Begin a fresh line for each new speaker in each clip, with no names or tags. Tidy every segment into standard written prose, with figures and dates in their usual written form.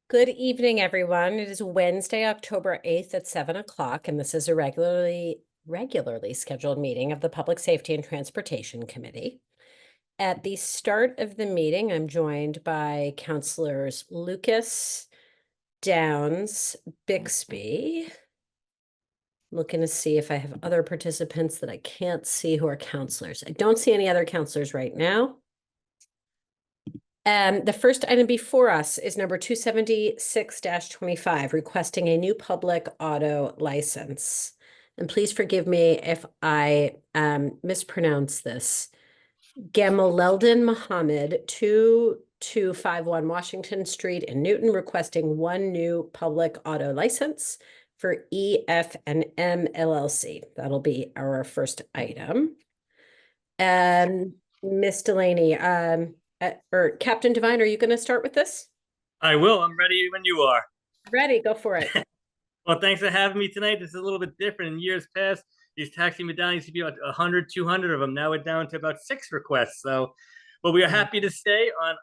Good evening, everyone. It is Wednesday, October 8th at 7 o'clock, and this is a regularly scheduled meeting of the Public Safety and Transportation Committee. At the start of the meeting, I'm joined by Councilors Lucas, Downs, Bixby. Looking to see if I have other participants that I can't see who are counselors. I don't see any other counselors right now. The first item before us is number 276-25, requesting a new public auto license. And please forgive me if I mispronounce this. Gamaleldin Mohammed, 2251 Washington Street in Newton, requesting one new public auto license for EF&M LLC. That'll be our first item. Miss Delaney, or Captain Devine, are you going to start with this?
I will. I'm ready when you are.
Ready, go for it.
Well, thanks for having me tonight. This is a little bit different. In years past, these taxi medallions used to be about 100, 200 of them. Now we're down to about 6 requests. But we are happy to say on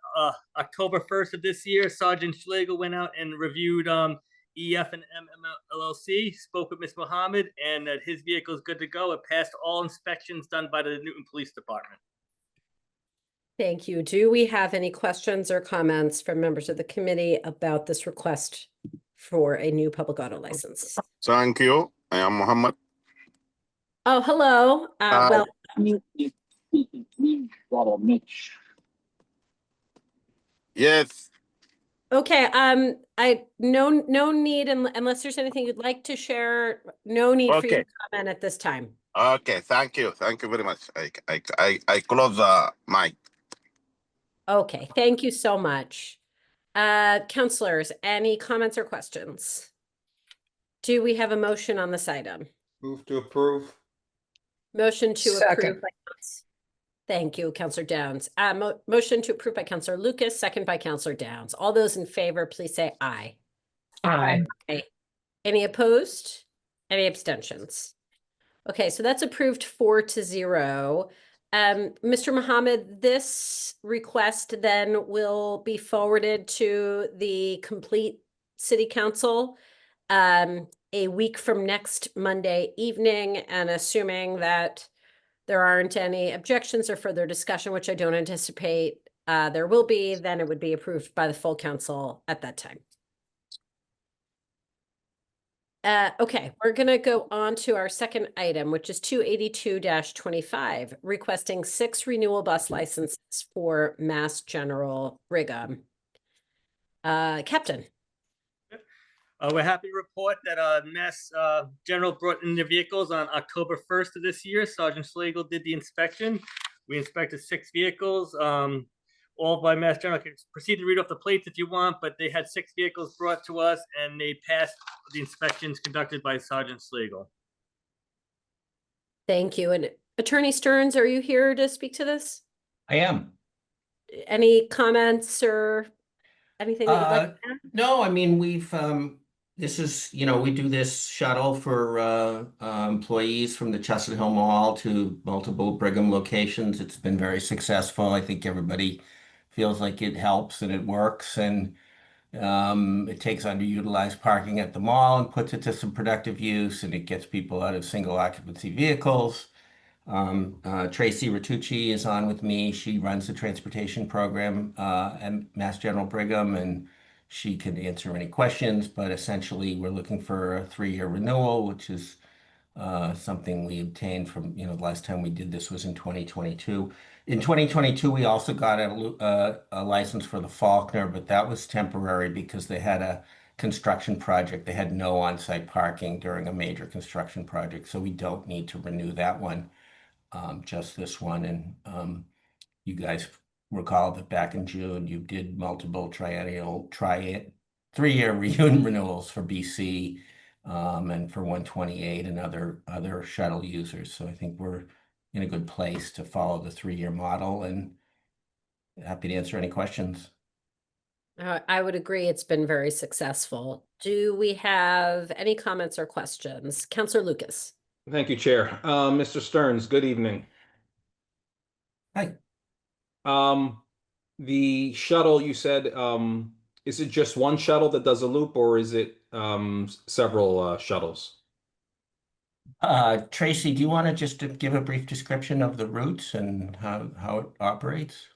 October 1st of this year, Sergeant Schlegel went out and reviewed EF and M LLC, spoke with Ms. Mohammed, and that his vehicle is good to go. It passed all inspections done by the Newton Police Department.
Thank you. Do we have any questions or comments from members of the committee about this request for a new public auto license?
Thank you. I am Muhammad.
Oh, hello. Well,
Yes.
okay. No need unless there's anything you'd like to share. No need for you to comment at this time.
Okay. Thank you. Thank you very much. I close the mic.
Okay. Thank you so much. Counselors, any comments or questions? Do we have a motion on this item?
Move to approve.
Motion to
Second.
approve. Thank you, Counselor Downs. Motion to approve by Counselor Lucas, second by Counselor Downs. All those in favor, please say aye.
Aye.
Okay. Any opposed? Any abstentions? Okay, so that's approved 4-0. Mr. Mohammed, this request then will be forwarded to the complete city council a week from next Monday evening, and assuming that there aren't any objections or further discussion, which I don't anticipate there will be, then it would be approved by the full council at that time. Okay, we're going to go on to our second item, which is 282-25, requesting 6 renewal bus licenses for Mass General Brigham. Captain.
We're happy to report that Mass General brought in their vehicles on October 1st of this year. Sergeant Schlegel did the inspection. We inspected 6 vehicles, all by Mass General. I can proceed to read off the plates if you want, but they had 6 vehicles brought to us, and they passed the inspections conducted by Sergeant Schlegel.
Thank you. And Attorney Stearns, are you here to speak to this?
I am.
Any comments or anything that you'd like to add?
No, I mean, we've, this is, we do this shuttle for employees from the Chestnut Hill Mall to multiple Brigham locations. It's been very successful. I think everybody feels like it helps and it works, and it takes underutilized parking at the mall and puts it to some productive use, and it gets people out of single occupancy vehicles. Tracy Ratucci is on with me. She runs the transportation program at Mass General Brigham, and she can answer any questions, but essentially we're looking for a 3-year renewal, which is something we obtained from, the last time we did this was in 2022. In 2022, we also got a license for the Faulkner, but that was temporary because they had a construction project. They had no on-site parking during a major construction project, so we don't need to renew that one, just this one. And you guys recall that back in June, you did multiple 3-year renewals for BC and for 128 and other shuttle users. So I think we're in a good place to follow the 3-year model, and happy to answer any questions.
I would agree. It's been very successful. Do we have any comments or questions? Councillor Lucas.
Thank you, Chair. Mr. Stearns, good evening.
Hi.
The shuttle, you said, Is it just one shuttle that does a loop, or is it several shuttles?
Tracy, do you want to just give a brief description of the routes and how it operates?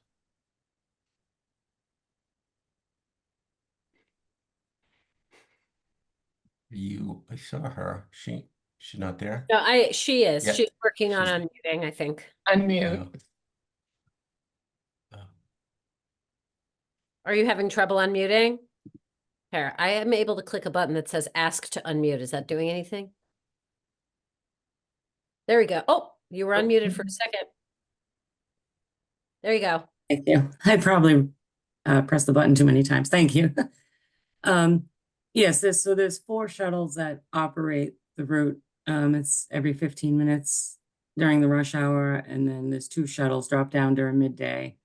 I saw her. She's not there?
No, she is.
Yeah,
She's working on
she's-
unmuting, I think.
Unmute.
Oh.
Are you having trouble unmuting? Here, I am able to click a button that says ask to unmute. Is that doing anything? There we go. Oh, you were unmuted for a second. There you go.
Thank you. I probably pressed the button too many times. Thank you. Yes, there's 4 shuttles that operate the route. It's every 15 minutes during the rush hour, and then there's 2 shuttles drop down during midday,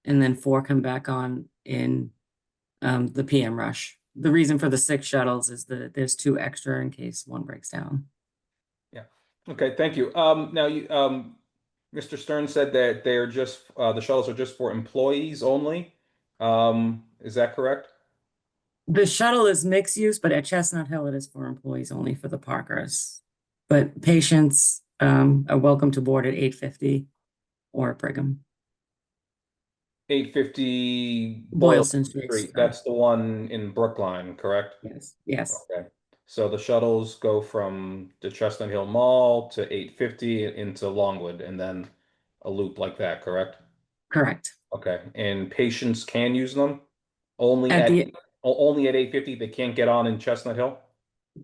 and then 4 come back on in the PM rush. The reason for the 6 shuttles is that there's 2 extra in case one breaks down.
Okay, thank you. Now you, Mr. Stern said that they're just the shuttles are just for employees only. Is that correct?
The shuttle is mixed use, but at Chestnut Hill, it is for employees only for the Parkers. But patients are welcome to board at 850 or at Brigham.
850
Boylston Street.
Street. That's the one in Brookline, correct?
Yes, yes,
Okay. So the shuttles go from the Chestnut Hill Mall to 850 into Longwood, and then a loop like that, correct?
correct.
Okay. And patients can use them only
At
at
the,
only at 850. They can't get on in Chestnut Hill.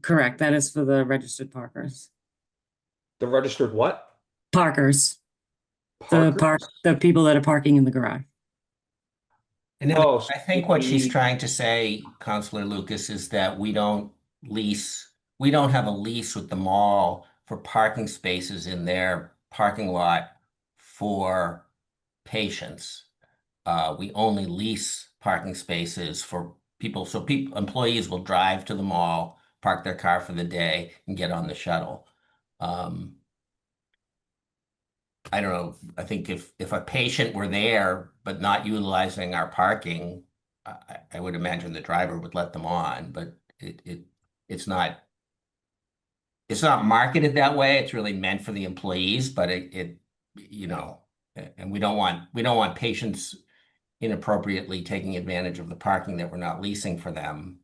correct, that is for the registered Parkers.
The registered what?
Parkers,
Parkers?
the people that are parking in the garage.
And then
Oh,
I think what she's
we-
trying to say, Counselor Lucas, is that we don't have a lease with the mall for parking spaces in their parking lot for patients. We only lease parking spaces for people, so employees will drive to the mall, park their car for the day, and get on the shuttle. I don't know, I think if a patient were there but not utilizing our parking, I would imagine the driver would let them on, but it's not marketed that way. It's really meant for the employees, but you know, and we don't want patients inappropriately taking advantage of the parking that we're not leasing for them.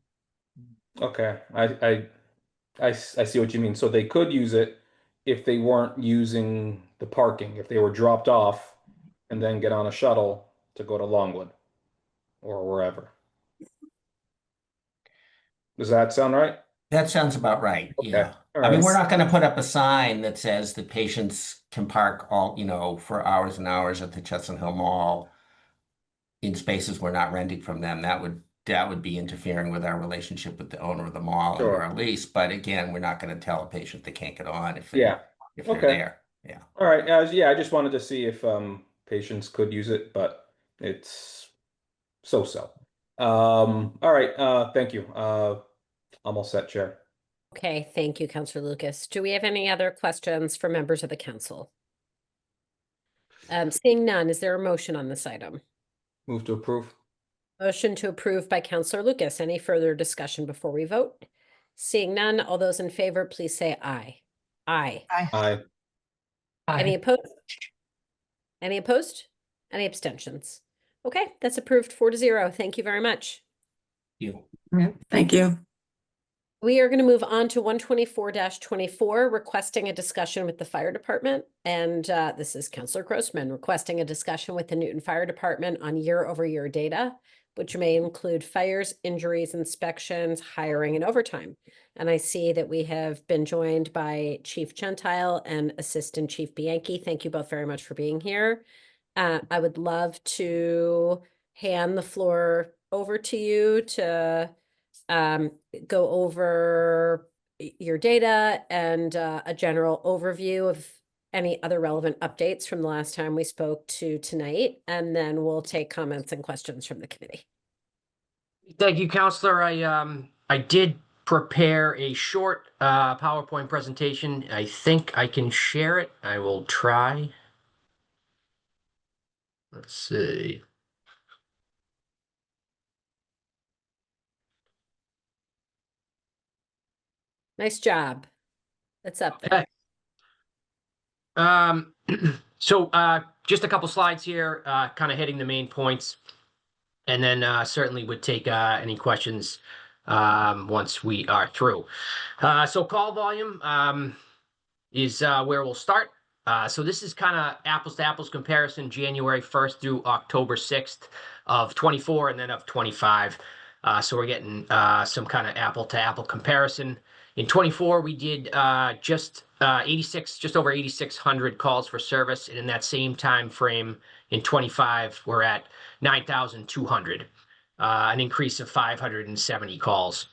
Okay, I see what you mean. So they could use it if they weren't using the parking, if they were dropped off and then get on a shuttle to go to Longwood or wherever. Does that sound right?
That sounds about right.
Okay.
Yeah.
All
I mean,
right.
we're not going to put up a sign that says that patients can park all, for hours and hours at the Chestnut Hill Mall in spaces we're not renting from them. That would be interfering with our relationship with the owner of the mall
Sure.
under our lease. But again, we're not going to tell a patient they can't get on if
Yeah.
if they're
Okay.
there. Yeah.
All right. Yeah, I just wanted to see if patients could use it, but it's so-so. All right. Thank you. I'm all set, Chair.
Okay, thank you, Counselor Lucas. Do we have any other questions for members of the council? Seeing none, is there a motion on this item?
Move to approve.
Motion to approve by Counselor Lucas. Any further discussion before we vote? Seeing none, all those in favor, please say aye. Aye.
Aye.
Any opposed? Any opposed? Any abstentions? Okay, that's approved 4-0. Thank you very much.
You.
Yeah, thank you.
We are going to move on to 124-24, requesting a discussion with the fire department. And this is Counselor Grossman requesting a discussion with the Newton Fire Department on year-over-year data, which may include fires, injuries, inspections, hiring, and overtime. And I see that we have been joined by Chief Gentile and Assistant Chief Bianchi. Thank you both very much for being here. I would love to hand the floor over to you to go over your data and a general overview of any other relevant updates from the last time we spoke to tonight, and then we'll take comments and questions from the committee.
Thank you, Counselor. I did prepare a short PowerPoint presentation. I think I can share it. I will try. Let's see.
Nice job. That's up there.
So just a couple slides here, kind of hitting the main points, and then certainly would take any questions once we are through. So call volume is where we'll start. So this is kind of apples to apples comparison, January 1st through October 6th of 24 and then of 25. So we're getting some kind of apple to apple comparison. In 24, we did just over 8,600 calls for service. And in that same time frame in 25, we're at 9,200, an increase of 570 calls.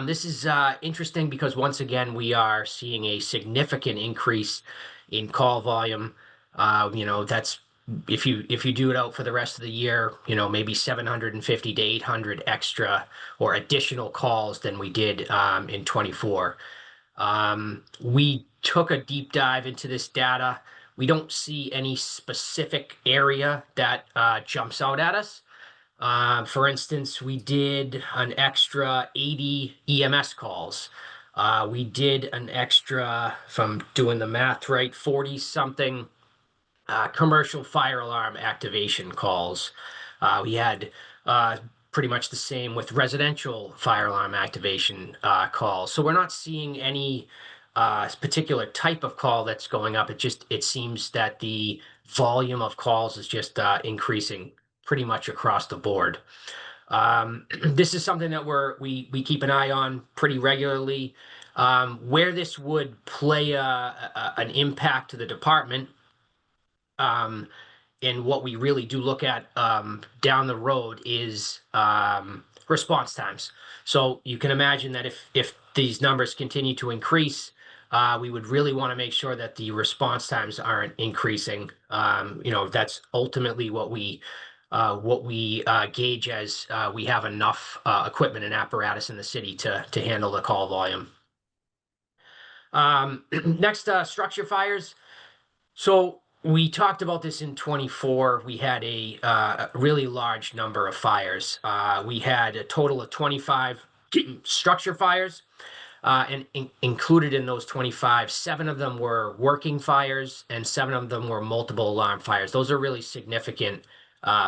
This is interesting because once again, we are seeing a significant increase in call volume. That's if you do it out for the rest of the year, maybe 750 to 800 extra or additional calls than we did in 24. We took a deep dive into this data. We don't see any specific area that jumps out at us. For instance, we did an extra 80 EMS calls. We did an extra, if I'm doing the math right, 40 something commercial fire alarm activation calls. We had pretty much the same with residential fire alarm activation calls. So we're not seeing any particular type of call that's going up. It seems that the volume of calls is just increasing pretty much across the board. This is something that we keep an eye on pretty regularly. Where this would play an impact to the department, and what we really do look at down the road is response times. So you can imagine that if these numbers continue to increase, we would really want to make sure that the response times aren't increasing. That's ultimately what we gauge as we have enough equipment and apparatus in the city to handle the call volume. Next, structure fires. So we talked about this in 24. We had a really large number of fires. We had a total of 25 structure fires, and included in those 25, 7 of them were working fires and 7 of them were multiple alarm fires. Those are really significant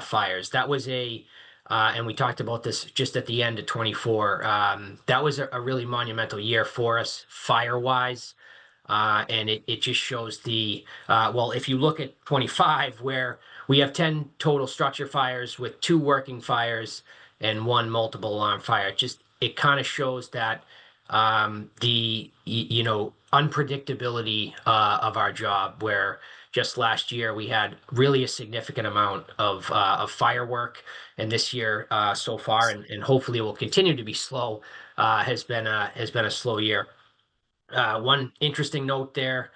fires. That was and we talked about this just at the end of 24. That was a really monumental year for us fire-wise. And it just shows if you look at 25, where we have 10 total structure fires with 2 working fires and 1 multiple alarm fire, it kind of shows that the unpredictability of our job, where just last year we had really a significant amount of firework, and this year so far, and hopefully it will continue to be slow, has been a slow year. One interesting note there,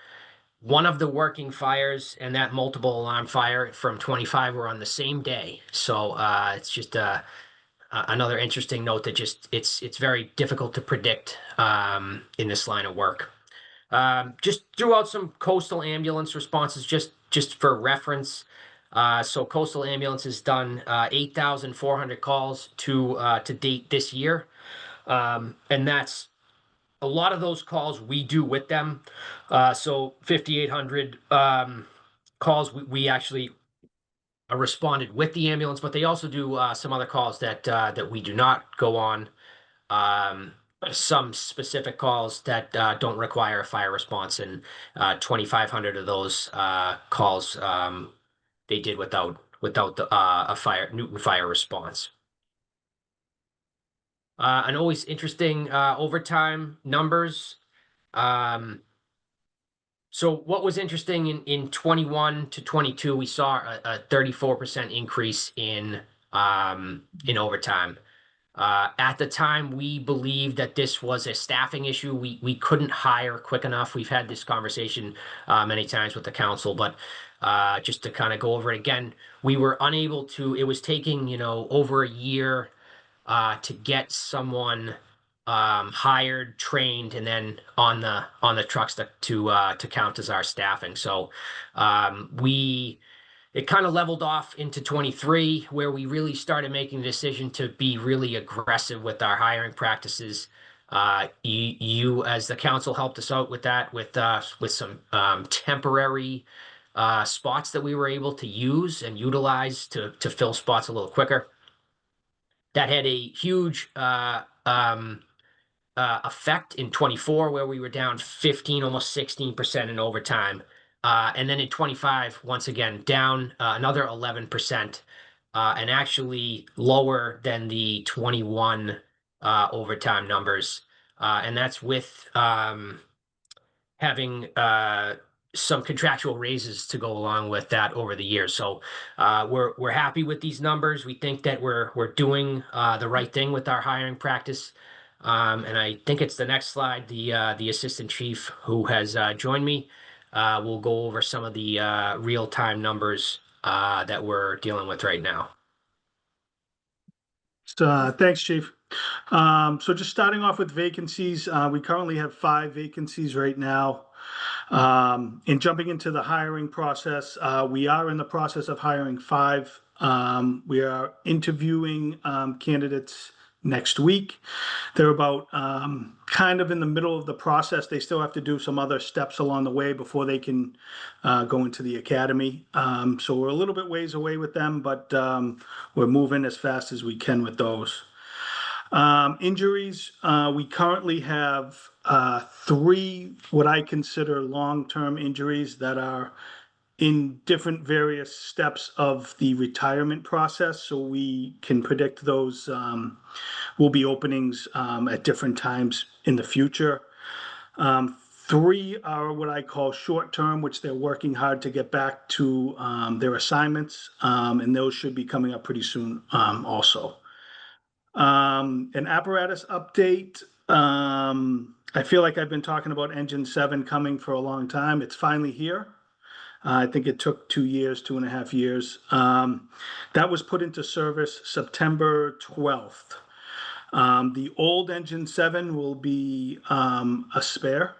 one of the working fires and that multiple alarm fire from 25 were on the same day. So it's just another interesting note that it's very difficult to predict in this line of work. Just threw out some coastal ambulance responses just for reference. So coastal ambulance has done 8,400 calls to date this year. And that's a lot of those calls we do with them. So 5,800 calls we actually responded with the ambulance, but they also do some other calls that we do not go on. Some specific calls that don't require a fire response, and 2,500 of those calls they did without a Newton fire response. And always interesting overtime numbers. So what was interesting in 21 to 22, we saw a 34% increase in overtime. At the time, we believed that this was a staffing issue. We couldn't hire quick enough. We've had this conversation many times with the council, but just to kind of go over it again, we were unable to. It was taking over a year to get someone hired, trained, and then on the trucks to count as our staffing. So it kind of leveled off into 23, where we really started making the decision to be really aggressive with our hiring practices. You as the council helped us out with that with some temporary spots that we were able to use and utilize to fill spots a little quicker. That had a huge effect in 24, where we were down 15, almost 16% in overtime. And then in 25, once again, down another 11%, and actually lower than the 21 overtime numbers. And that's with having some contractual raises to go along with that over the years. So we're happy with these numbers. We think that we're doing the right thing with our hiring practice. And I think it's the next slide. The assistant chief who has joined me will go over some of the real-time numbers that we're dealing with right now.
Thanks, Chief. So just starting off with vacancies, we currently have 5 vacancies right now. And jumping into the hiring process, we are in the process of hiring 5. We are interviewing candidates next week. They're about kind of in the middle of the process. They still have to do some other steps along the way before they can go into the academy. So we're a little bit ways away with them, but we're moving as fast as we can with those. Injuries, we currently have 3 what I consider long-term injuries that are in different various steps of the retirement process, so we can predict those will be openings at different times in the future. 3 are what I call short-term, which they're working hard to get back to their assignments, and those should be coming up pretty soon also. An apparatus update. I feel like I've been talking about Engine 7 coming for a long time. It's finally here. I think it took 2 years, 2.5 years. That was put into service September 12th. The old Engine 7 will be a spare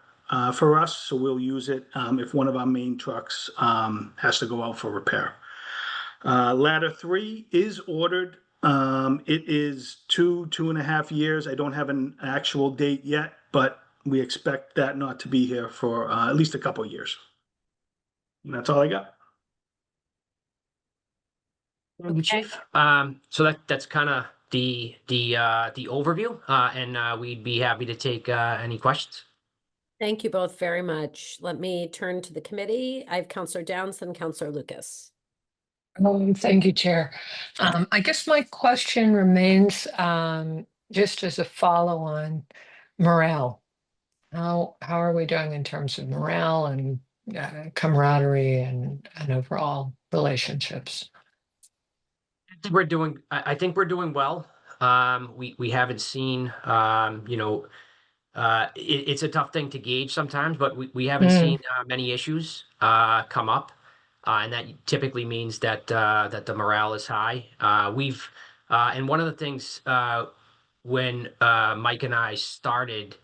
for us, so we'll use it if one of our main trucks has to go out for repair. Ladder 3 is ordered. It is 2.5 years. I don't have an actual date yet, but we expect that not to be here for at least a couple of years. And that's all I got.
Thank you, Chief. So that's kind of the overview, and we'd be happy to take any questions.
Thank you both very much. Let me turn to the committee. I have Counselor Downs and Counselor Lucas.
Thank you, Chair. I guess my question remains just as a follow-on morale. How are we doing in terms of morale and camaraderie and overall relationships?
I think we're doing well. We haven't seen it's a tough thing to gauge sometimes, but we haven't seen many issues come up. And that typically means that the morale is high. And one of the things when Mike and I started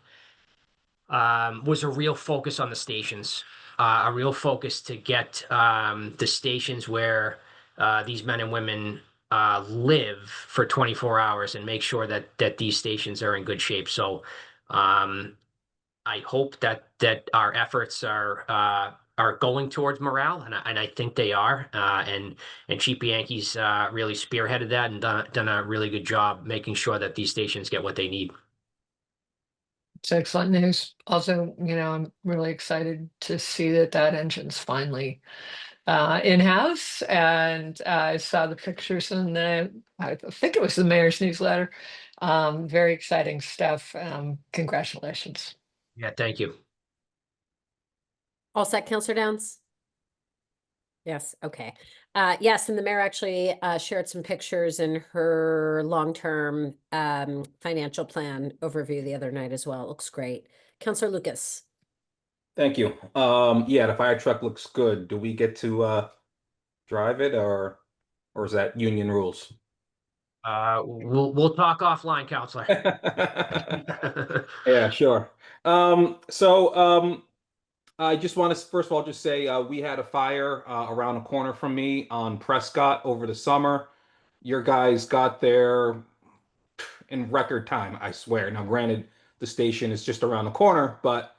was a real focus on the stations, a real focus to get the stations where these men and women live for 24 hours and make sure that these stations are in good shape. So I hope that our efforts are going towards morale, and I think they are. And Chief Bianchi's really spearheaded that and done a really good job making sure that these stations get what they need.
It's excellent news. Also, I'm really excited to see that engine's finally in-house, and I saw the pictures in I think it was the mayor's newsletter. Very exciting stuff. Congratulations.
Yeah, thank you.
All set, Counselor Downs? Yes, okay. Yes, and the mayor actually shared some pictures in her long-term financial plan overview the other night as well. It looks great. Counselor Lucas.
Thank you. Yeah, the fire truck looks good. Do we get to drive it, or is that union rules?
We'll talk offline, Counselor.
Yeah, sure. I just want to first of all just say we had a fire around the corner from me on Prescott over the summer. Your guys got there in record time, I swear. Now, granted, the station is just around the corner, but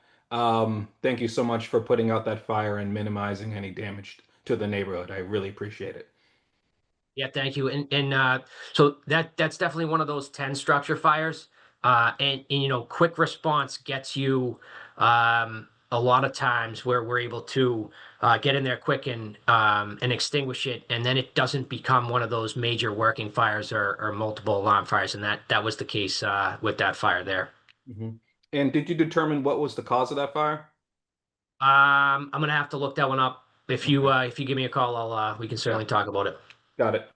thank you so much for putting out that fire and minimizing any damage to the neighborhood. I really appreciate it.
Yeah, thank you. And so that's definitely one of those 10 structure fires. And you know, quick response gets you a lot of times where we're able to get in there quick and extinguish it, and then it doesn't become one of those major working fires or multiple alarm fires. And that was the case with that fire there.
Mhm. And did you determine what was the cause of that fire?
I'm gonna have to look that one up. If you give me a call, I'll we can certainly talk about it.
Got it.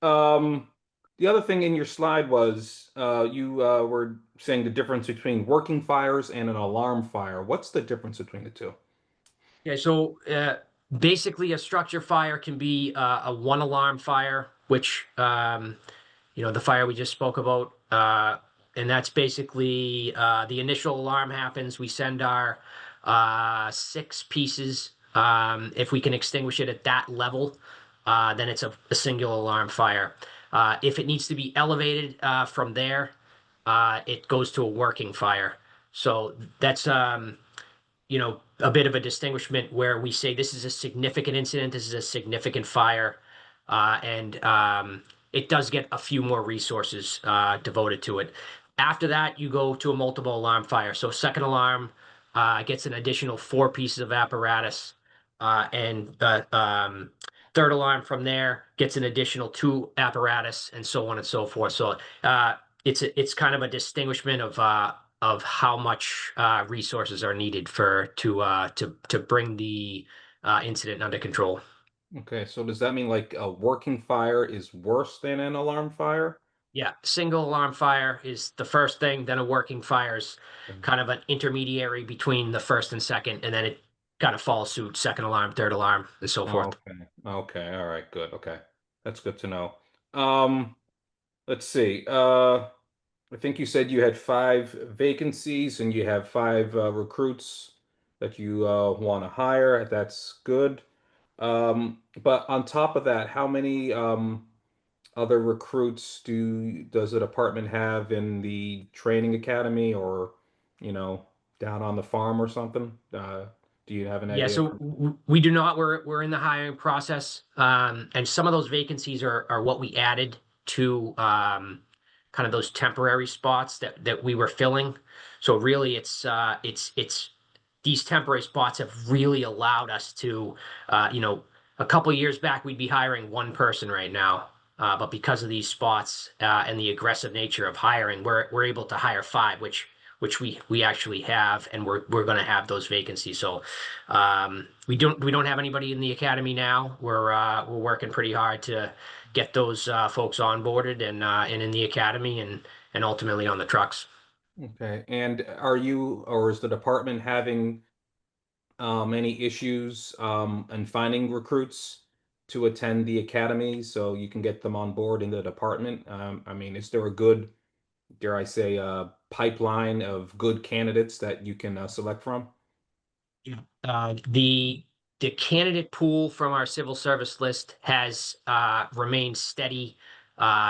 The other thing in your slide was you were saying the difference between working fires and an alarm fire. What's the difference between the two?
Okay, so basically a structure fire can be a one alarm fire, which you know, the fire we just spoke about, and that's basically the initial alarm happens. We send our 6 pieces. If we can extinguish it at that level, then it's a single alarm fire. If it needs to be elevated from there, it goes to a working fire. So that's you know, a bit of a distinguishment where we say this is a significant incident, this is a significant fire, and it does get a few more resources devoted to it. After that, you go to a multiple alarm fire. So second alarm gets an additional 4 pieces of apparatus, and third alarm from there gets an additional 2 apparatus, and so on and so forth. So it's kind of a distinguishment of how much resources are needed to bring the incident under control.
Okay, so does that mean like a working fire is worse than an alarm fire?
Yeah, single alarm fire is the first thing, then a working fire is kind of an intermediary between the first and second, and then it kind of follows suit, second alarm, third alarm, and so forth.
Okay. Okay. All right. Good. Okay. That's good to know. Let's see. I think you said you had 5 vacancies and you have 5 recruits that you want to hire. That's good. But on top of that, how many other recruits does the department have in the training academy or, you know, down on the farm or something? Do you have an
Yeah,
idea?
so we do not. We're in the hiring process, and some of those vacancies are what we added to kind of those temporary spots that we were filling. So really, it's these temporary spots have really allowed us to, you know, a couple years back we'd be hiring 1 person right now, but because of these spots and the aggressive nature of hiring, we're able to hire 5, which we actually have, and we're going to have those vacancies. So we don't have anybody in the academy now. We're working pretty hard to get those folks onboarded and in the academy and ultimately on the trucks.
Okay. And are you or is the department having any issues in finding recruits to attend the academy so you can get them on board in the department? I mean, is there a good, dare I say, pipeline of good candidates that you can select from?
The candidate pool from our civil service list has remained steady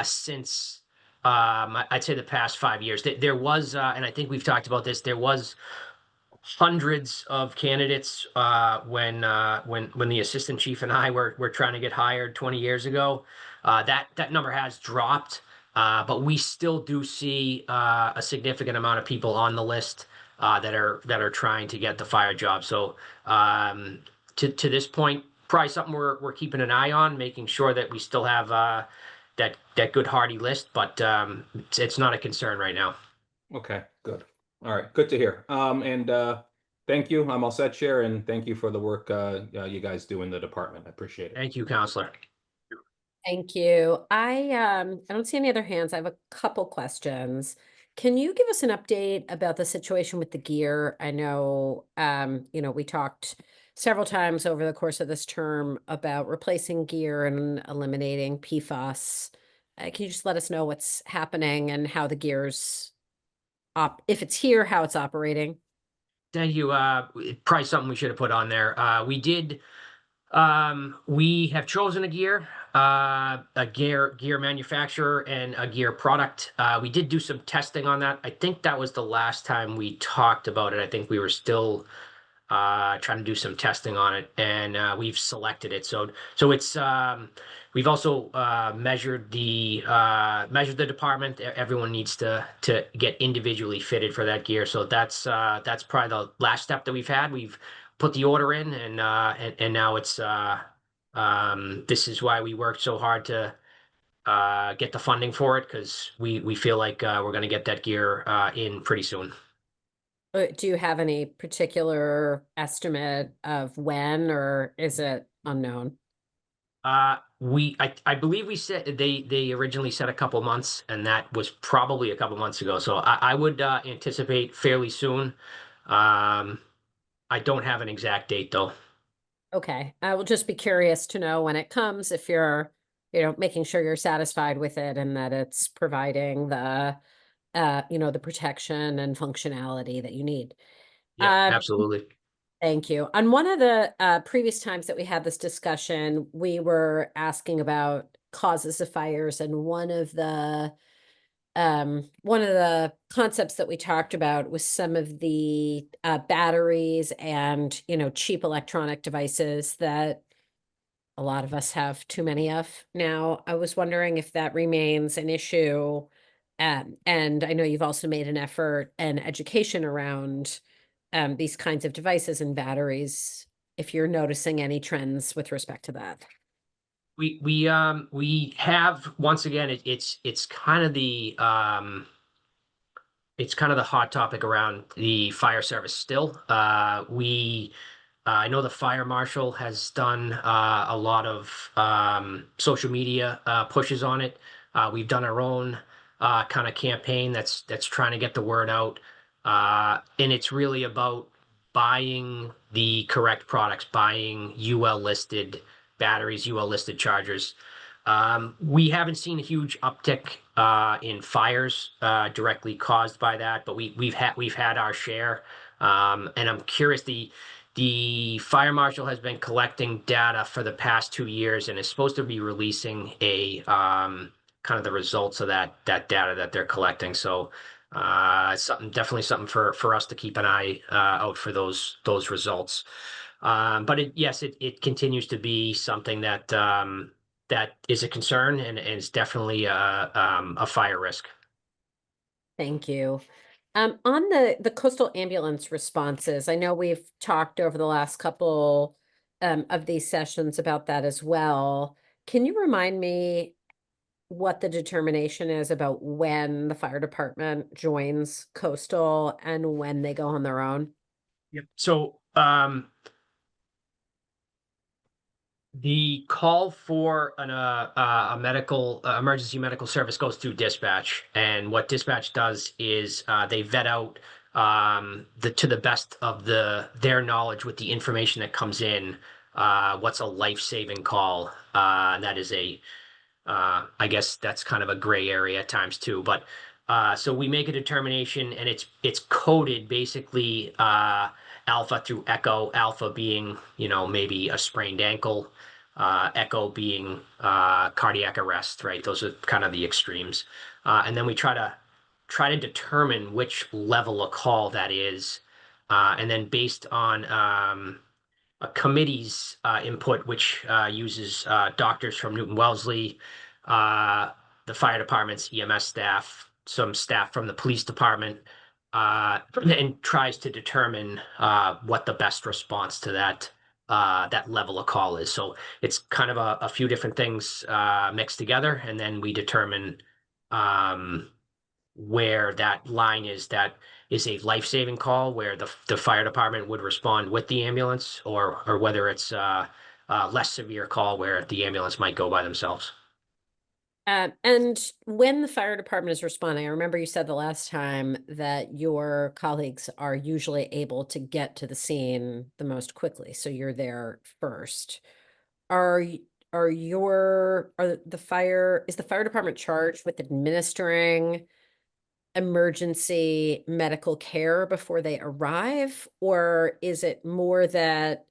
since I'd say the past 5 years. There was, and I think we've talked about this. There was hundreds of candidates when the assistant chief and I were trying to get hired 20 years ago. That number has dropped, but we still do see a significant amount of people on the list that are trying to get the fire job. So to this point, probably something we're keeping an eye on, making sure that we still have that good hearty list, but it's not a concern right now.
Okay, good. All right, good to hear. And thank you. I'm all set, Chair, and thank you for the work you guys do in the department. I appreciate it.
Thank you, Counselor.
Thank you. I don't see any other hands. I have a couple questions. Can you give us an update about the situation with the gear? I know, you know, we talked several times over the course of this term about replacing gear and eliminating PFAS. Can you just let us know what's happening and how the gear's if it's here, how it's operating?
Thank you. Probably something we should have put on there. We did We have chosen a gear manufacturer and a gear product. We did do some testing on that. I think that was the last time we talked about it. I think we were still trying to do some testing on it, and we've selected it. So it's we've also measured the department. Everyone needs to get individually fitted for that gear. So that's probably the last step that we've had. We've put the order in, and now it's this is why we worked so hard to get the funding for it, because we feel like we're going to get that gear in pretty soon.
Do you have any particular estimate of when, or is it unknown?
I believe we said they originally said a couple months, and that was probably a couple months ago. So I would anticipate fairly soon. I don't have an exact date though.
Okay, I will just be curious to know when it comes, if you're, making sure you're satisfied with it and that it's providing the, the protection and functionality that you need.
Yeah, absolutely.
Thank you. On one of the previous times that we had this discussion, we were asking about causes of fires, and one of the concepts that we talked about was some of the batteries and cheap electronic devices that a lot of us have too many of now. I was wondering if that remains an issue, and I know you've also made an effort and education around these kinds of devices and batteries, if you're noticing any trends with respect to that.
We have, once again, it's kind of the hot topic around the fire service still. I know the fire marshal has done a lot of social media pushes on it. We've done our own kind of campaign that's trying to get the word out. And it's really about buying the correct products, buying UL listed batteries, UL listed chargers. We haven't seen a huge uptick in fires directly caused by that, but we've had our share. And I'm curious, the fire marshal has been collecting data for the past 2 years and is supposed to be releasing a kind of the results of that data that they're collecting. So definitely something for us to keep an eye out for those results. But it continues to be something that is a concern, and is definitely a fire risk.
Thank you. On the coastal ambulance responses, I know we've talked over the last couple of these sessions about that as well. Can you remind me what the determination is about when the fire department joins coastal and when they go on their own?
Yep. So the call for a medical emergency medical service goes through dispatch, and what dispatch does is they vet out to the best of their knowledge with the information that comes in, what's a life-saving call. That is I guess that's kind of a gray area at times too, but so we make a determination, and it's coded basically alpha through echo, alpha being maybe a sprained ankle, echo being cardiac arrest, right? Those are kind of the extremes. And then we try to determine which level of call that is. And then based on a committee's input, which uses doctors from Newton Wellesley, the fire department's EMS staff, some staff from the police department, and tries to determine what the best response to that level of call is. So it's kind of a few different things mixed together, and then we determine where that line is. That is a life-saving call where the fire department would respond with the ambulance, or whether it's a less severe call where the ambulance might go by themselves.
And when the fire department is responding, I remember you said the last time that your colleagues are usually able to get to the scene the most quickly, so you're there first. Is the fire department charged with administering emergency medical care before they arrive, or is it more that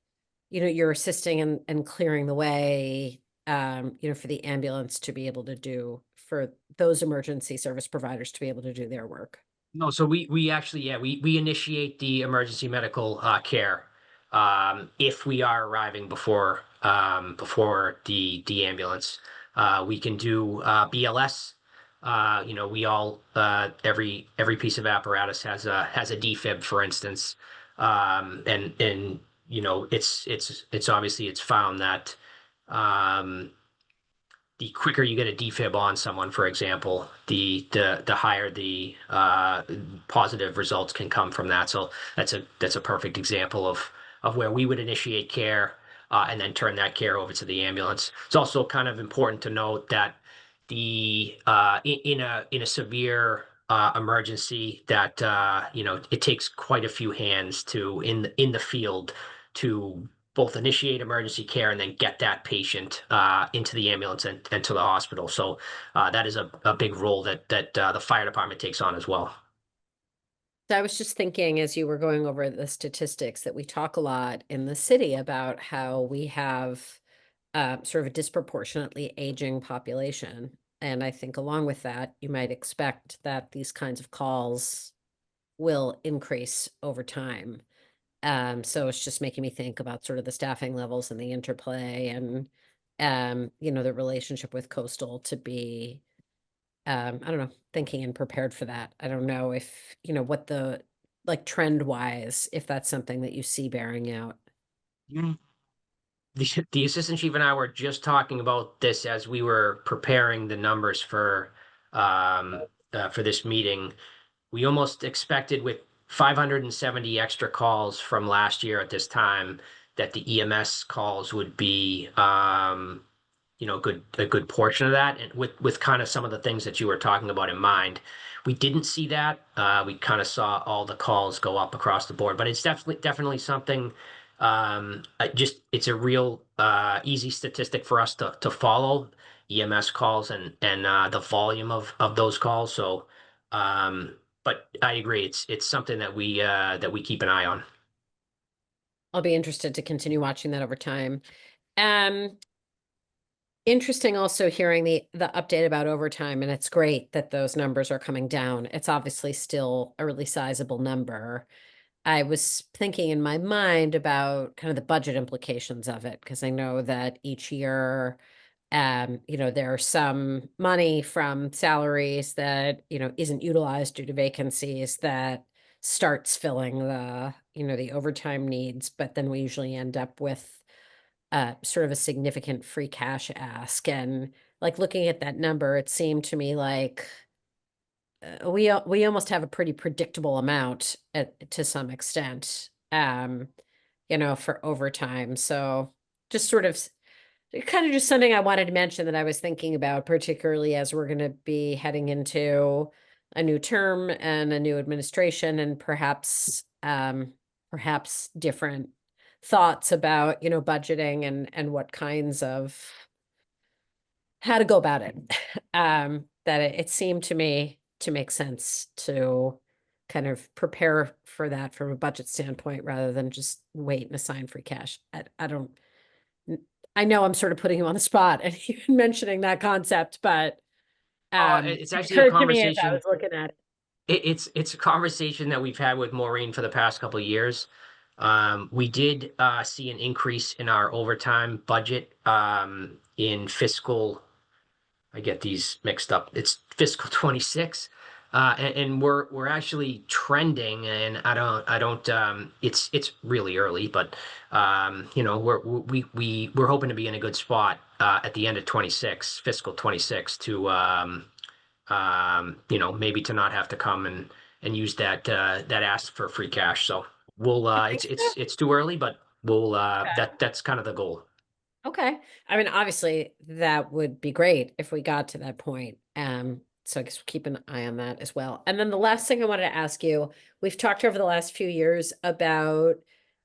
you know, you're assisting and clearing the way, you know, for the ambulance to be able to do, for those emergency service providers to be able to do their work.
No, so we actually, yeah, we initiate the emergency medical care if we are arriving before the ambulance. We can do BLS. You know, we all every piece of apparatus has a defib, for instance. And you know, it's obviously it's found that the quicker you get a defib on someone, for example, the higher the positive results can come from that. So that's a perfect example of where we would initiate care and then turn that care over to the ambulance. It's also kind of important to note that the in a severe emergency that you know, it takes quite a few hands to in the field to both initiate emergency care and then get that patient into the ambulance and to the hospital. So that is a big role that the fire department takes on as well.
So I was just thinking, as you were going over the statistics, that we talk a lot in the city about how we have sort of a disproportionately aging population. And I think along with that, you might expect that these kinds of calls will increase over time. So it's just making me think about sort of the staffing levels and the interplay and, you know, the relationship with Coastal to be, I don't know, thinking and prepared for that. I don't know if, you know, what the, like trend wise, if that's something that you see bearing out.
The assistant chief and I were just talking about this as we were preparing the numbers for this meeting. We almost expected, with 570 extra calls from last year at this time, that the EMS calls would be you know, a good portion of that, and with kind of some of the things that you were talking about in mind. We didn't see that. We kind of saw all the calls go up across the board, but it's definitely something. It's a real easy statistic for us to follow, EMS calls and the volume of those calls. So, but I agree, it's something that we keep an eye on.
I'll be interested to continue watching that over time. Interesting also hearing the update about overtime, and it's great that those numbers are coming down. It's obviously still a really sizable number. I was thinking in my mind about kind of the budget implications of it, because I know that each year, you know, there's some money from salaries that, you know, isn't utilized due to vacancies that starts filling the, you know, the overtime needs, but then we usually end up with sort of a significant free cash ask. And like looking at that number, it seemed to me like we almost have a pretty predictable amount to some extent, you know, for overtime. So just sort of kind of just something I wanted to mention that I was thinking about, particularly as we're going to be heading into a new term and a new administration, and perhaps perhaps different thoughts about, you know, budgeting and what kinds of how to go about it. That it seemed to me to make sense to kind of prepare for that from a budget standpoint rather than just wait and assign free cash. I don't, I know I'm sort of putting you on the spot and even mentioning that concept, but
It's actually a
occurred to me as I
conversation.
was looking at it.
It's a conversation that we've had with Maureen for the past couple of years. We did see an increase in our overtime budget in fiscal. I get these mixed up. It's fiscal 26, and we're actually trending. And I don't. It's really early, but you know, we're hoping to be in a good spot at the end of 26, fiscal 26, to you know, maybe to not have to come and use that ask for free cash. So we'll it's too early, but we'll that's kind of the goal.
Okay. I mean, obviously that would be great if we got to that point. So I guess we'll keep an eye on that as well. And then the last thing I wanted to ask you, we've talked over the last few years about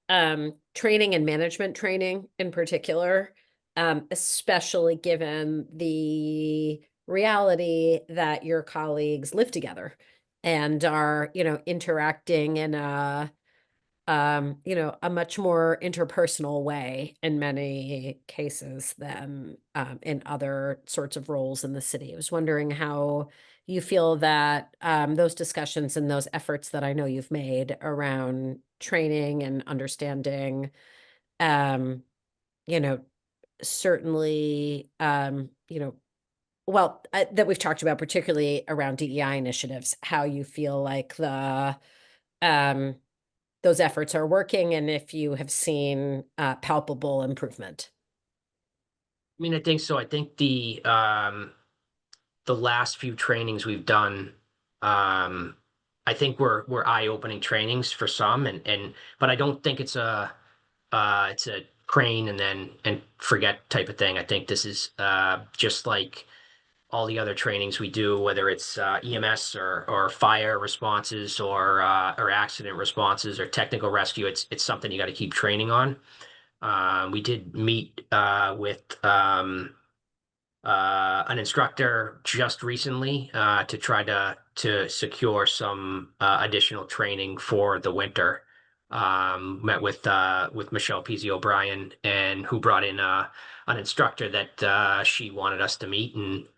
training and management training in particular, especially given the reality that your colleagues live together and are, you know, interacting in a you know, a much more interpersonal way in many cases than in other sorts of roles in the city. I was wondering how you feel that those discussions and those efforts that I know you've made around training and understanding, you know, certainly, you know, well, that we've talked about, particularly around DEI initiatives, how you feel like those efforts are working and if you have seen palpable improvement.
I mean, I think so. I think the last few trainings we've done, I think were eye-opening trainings for some, but I don't think it's a crane and forget type of thing. I think this is just like all the other trainings we do, whether it's EMS or fire responses or accident responses or technical rescue. It's something you got to keep training on. We did meet with an instructor just recently to try to secure some additional training for the winter. Met with Michelle Peasy O'Brien, and who brought in an instructor that she wanted us to meet and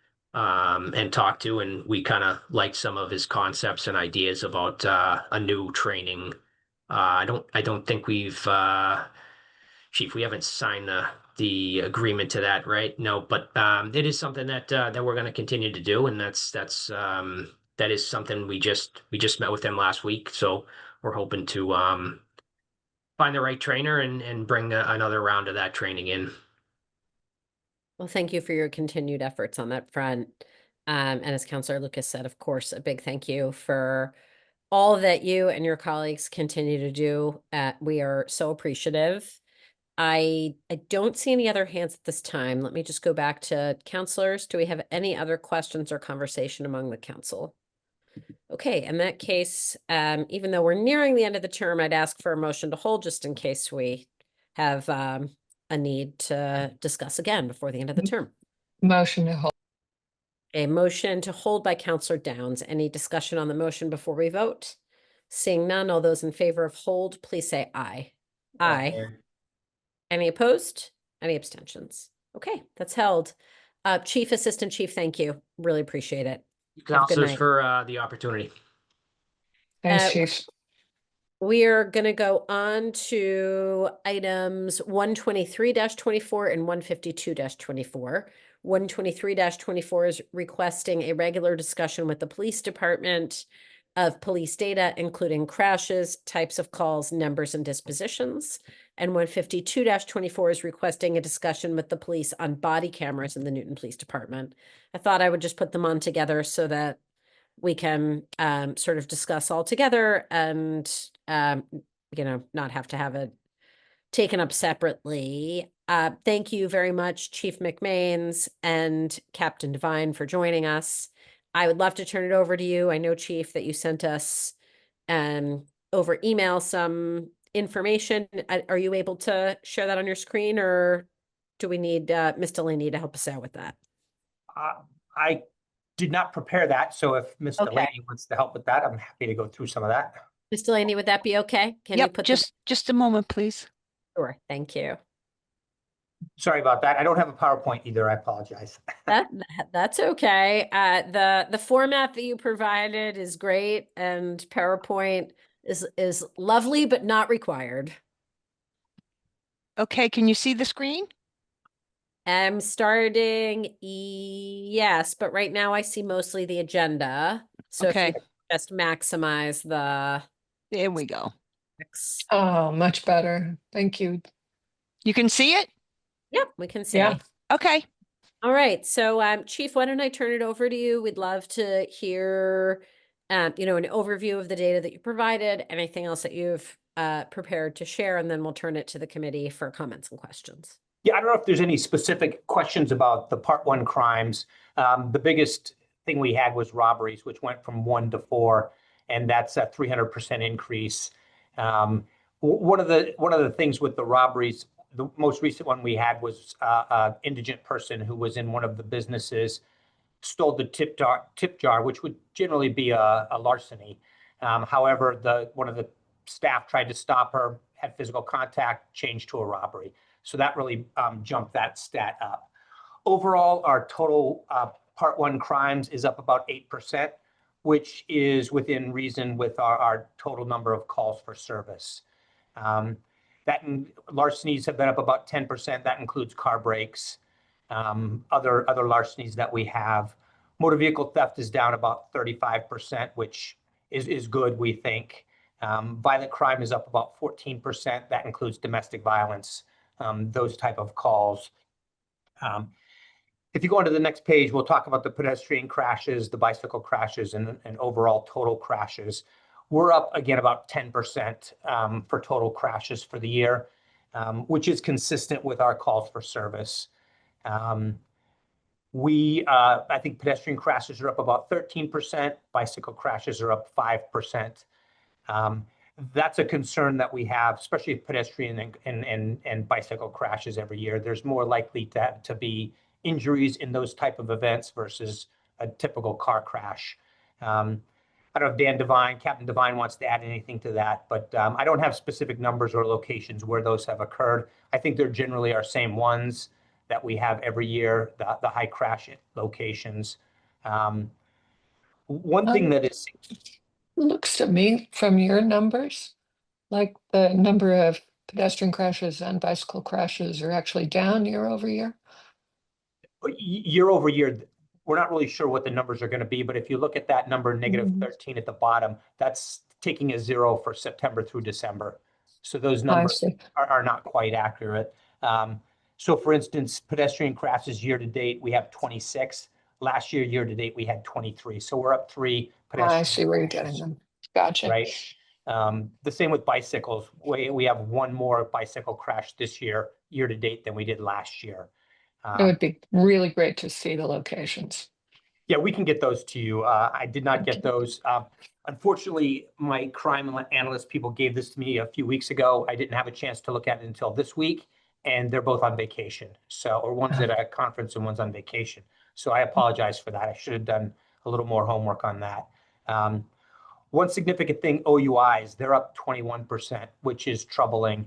talk to, and we kind of liked some of his concepts and ideas about a new training. I don't think we've Chief, we haven't signed the agreement to that, right? No, but it is something that we're going to continue to do, and that is something we just met with them last week, so we're hoping to find the right trainer and bring another round of that training in.
Well, thank you for your continued efforts on that front. And as Councillor Lucas said, of course, a big thank you for all that you and your colleagues continue to do. We are so appreciative. I don't see any other hands at this time. Let me just go back to councillors. Do we have any other questions or conversation among the council? Okay, in that case, even though we're nearing the end of the term, I'd ask for a motion to hold just in case we have a need to discuss again before the end of the term.
Motion to hold.
A motion to hold by Councillor Downs. Any discussion on the motion before we vote? Seeing none, all those in favor of hold, please say aye. Aye. Any opposed? Any abstentions? Okay, that's held. Chief, Assistant Chief, thank you. Really appreciate it. Have a good
Counselors
night.
for the opportunity.
Thanks, Chief.
We are going to go on to items 123-24 and 152-24. 123-24 is requesting a regular discussion with the police department of police data, including crashes, types of calls, numbers, and dispositions. And 152-24 is requesting a discussion with the police on body cameras in the Newton Police Department. I thought I would just put them on together so that we can sort of discuss all together and, you know, not have to have it taken up separately. Thank you very much, Chief McMains and Captain Devine, for joining us. I would love to turn it over to you. I know, Chief, that you sent us over email some information. Are you able to share that on your screen, or do we need Ms. Delaney to help us out with that?
I did not prepare that, so if Ms.
Okay.
Delaney wants to help with that, I'm happy to go through some of that.
Ms. Delaney, would that be okay? Can you
Yep,
put
just a moment, please.
Sure, thank you.
Sorry about that. I don't have a PowerPoint either. I apologize.
That's okay. The format that you provided is great, and PowerPoint is lovely but not required.
Okay, can you see the screen?
I'm starting, yes, but right now I see mostly the agenda. So if you
Okay.
could just maximize the
There we go.
text.
Oh, much better. Thank you.
You can see it?
Yep, we can see.
Yeah.
Okay.
All right, so Chief, why don't I turn it over to you? We'd love to hear, you know, an overview of the data that you provided, anything else that you've prepared to share, and then we'll turn it to the committee for comments and questions.
Yeah, I don't know if there's any specific questions about the Part 1 crimes. The biggest thing we had was robberies, which went from 1 to 4, and that's a 300% increase. One of the things with the robberies, the most recent one we had was an indigent person who was in one of the businesses, stole the tip jar, which would generally be a larceny. However, one of the staff tried to stop her, had physical contact, changed to a robbery. So that really jumped that stat up. Overall, our total Part 1 crimes is up about 8%, which is within reason with our total number of calls for service. Larcenies have been up about 10%. That includes car breaks, other larcenies that we have. Motor vehicle theft is down about 35%, which is good, we think. Violent crime is up about 14%. That includes domestic violence, those type of calls. If you go on to the next page, we'll talk about the pedestrian crashes, the bicycle crashes, and overall total crashes. We're up again about 10% for total crashes for the year, which is consistent with our calls for service. I think pedestrian crashes are up about 13%. Bicycle crashes are up 5%. That's a concern that we have, especially pedestrian and bicycle crashes every year. There's more likely to be injuries in those type of events versus a typical car crash. I don't know if Captain Devine wants to add anything to that, but I don't have specific numbers or locations where those have occurred. I think they're generally our same ones that we have every year, the high crash locations. One thing that is...
Looks to me from your numbers, like the number of pedestrian crashes and bicycle crashes are actually down year over year.
Year over year, we're not really sure what the numbers are going to be, but if you look at that number, negative 13 at the bottom, that's taking a 0 for September through December. So those numbers are not quite accurate. So for instance, pedestrian crashes year to date, we have 26. Last year to date, we had 23. So we're up 3 pedestrian
I see where you're getting them. Gotcha.
Right. The same with bicycles. We have 1 more bicycle crash this year to date than we did last year.
It would be really great to see the locations.
Yeah, we can get those to you. I did not get those. Unfortunately, my crime analyst people gave this to me a few weeks ago. I didn't have a chance to look at it until this week, and they're both on vacation. Or one's at a conference and one's on vacation. So I apologize for that. I should have done a little more homework on that. One significant thing, OUIs, they're up 21%, which is troubling.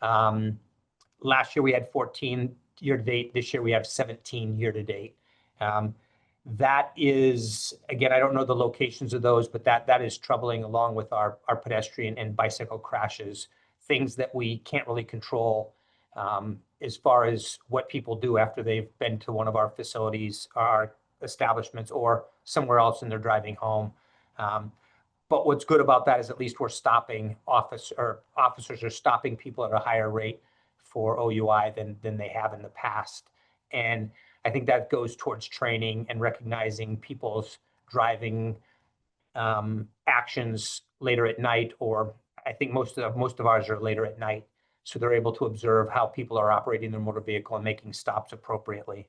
Last year we had 14 year to date. This year we have 17 year to date. That is, again, I don't know the locations of those, but that is troubling, along with our pedestrian and bicycle crashes, things that we can't really control as far as what people do after they've been to one of our facilities, our establishments, or somewhere else and they're driving home. But what's good about that is at least we're stopping officers are stopping people at a higher rate for OUI than they have in the past. And I think that goes towards training and recognizing people's driving actions later at night, or I think most of ours are later at night. So they're able to observe how people are operating their motor vehicle and making stops appropriately.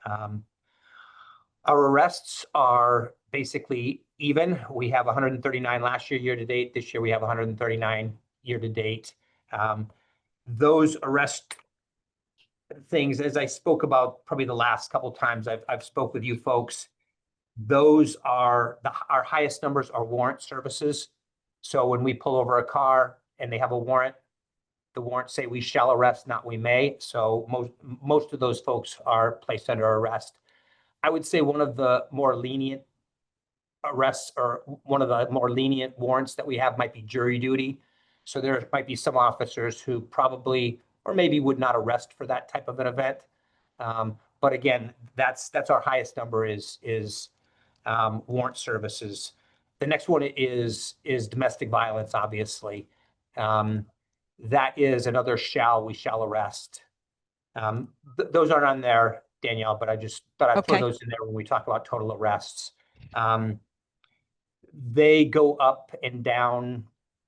Our arrests are basically even. We have 139 last year to date. This year we have 139 year to date. Those arrest things, as I spoke about probably the last couple of times I've spoke with you folks, those are our highest numbers are warrant services. So when we pull over a car and they have a warrant, the warrants say we shall arrest, not we may. So most of those folks are placed under arrest. I would say one of the more lenient arrests, or one of the more lenient warrants that we have, might be jury duty. So there might be some officers who probably or maybe would not arrest for that type of an event. But again, that's our highest number is warrant services. The next one is domestic violence, obviously. That is another we shall arrest. Those aren't on there, Danielle, but I just thought I'd throw those in there when we talk about total arrests. They go up and down.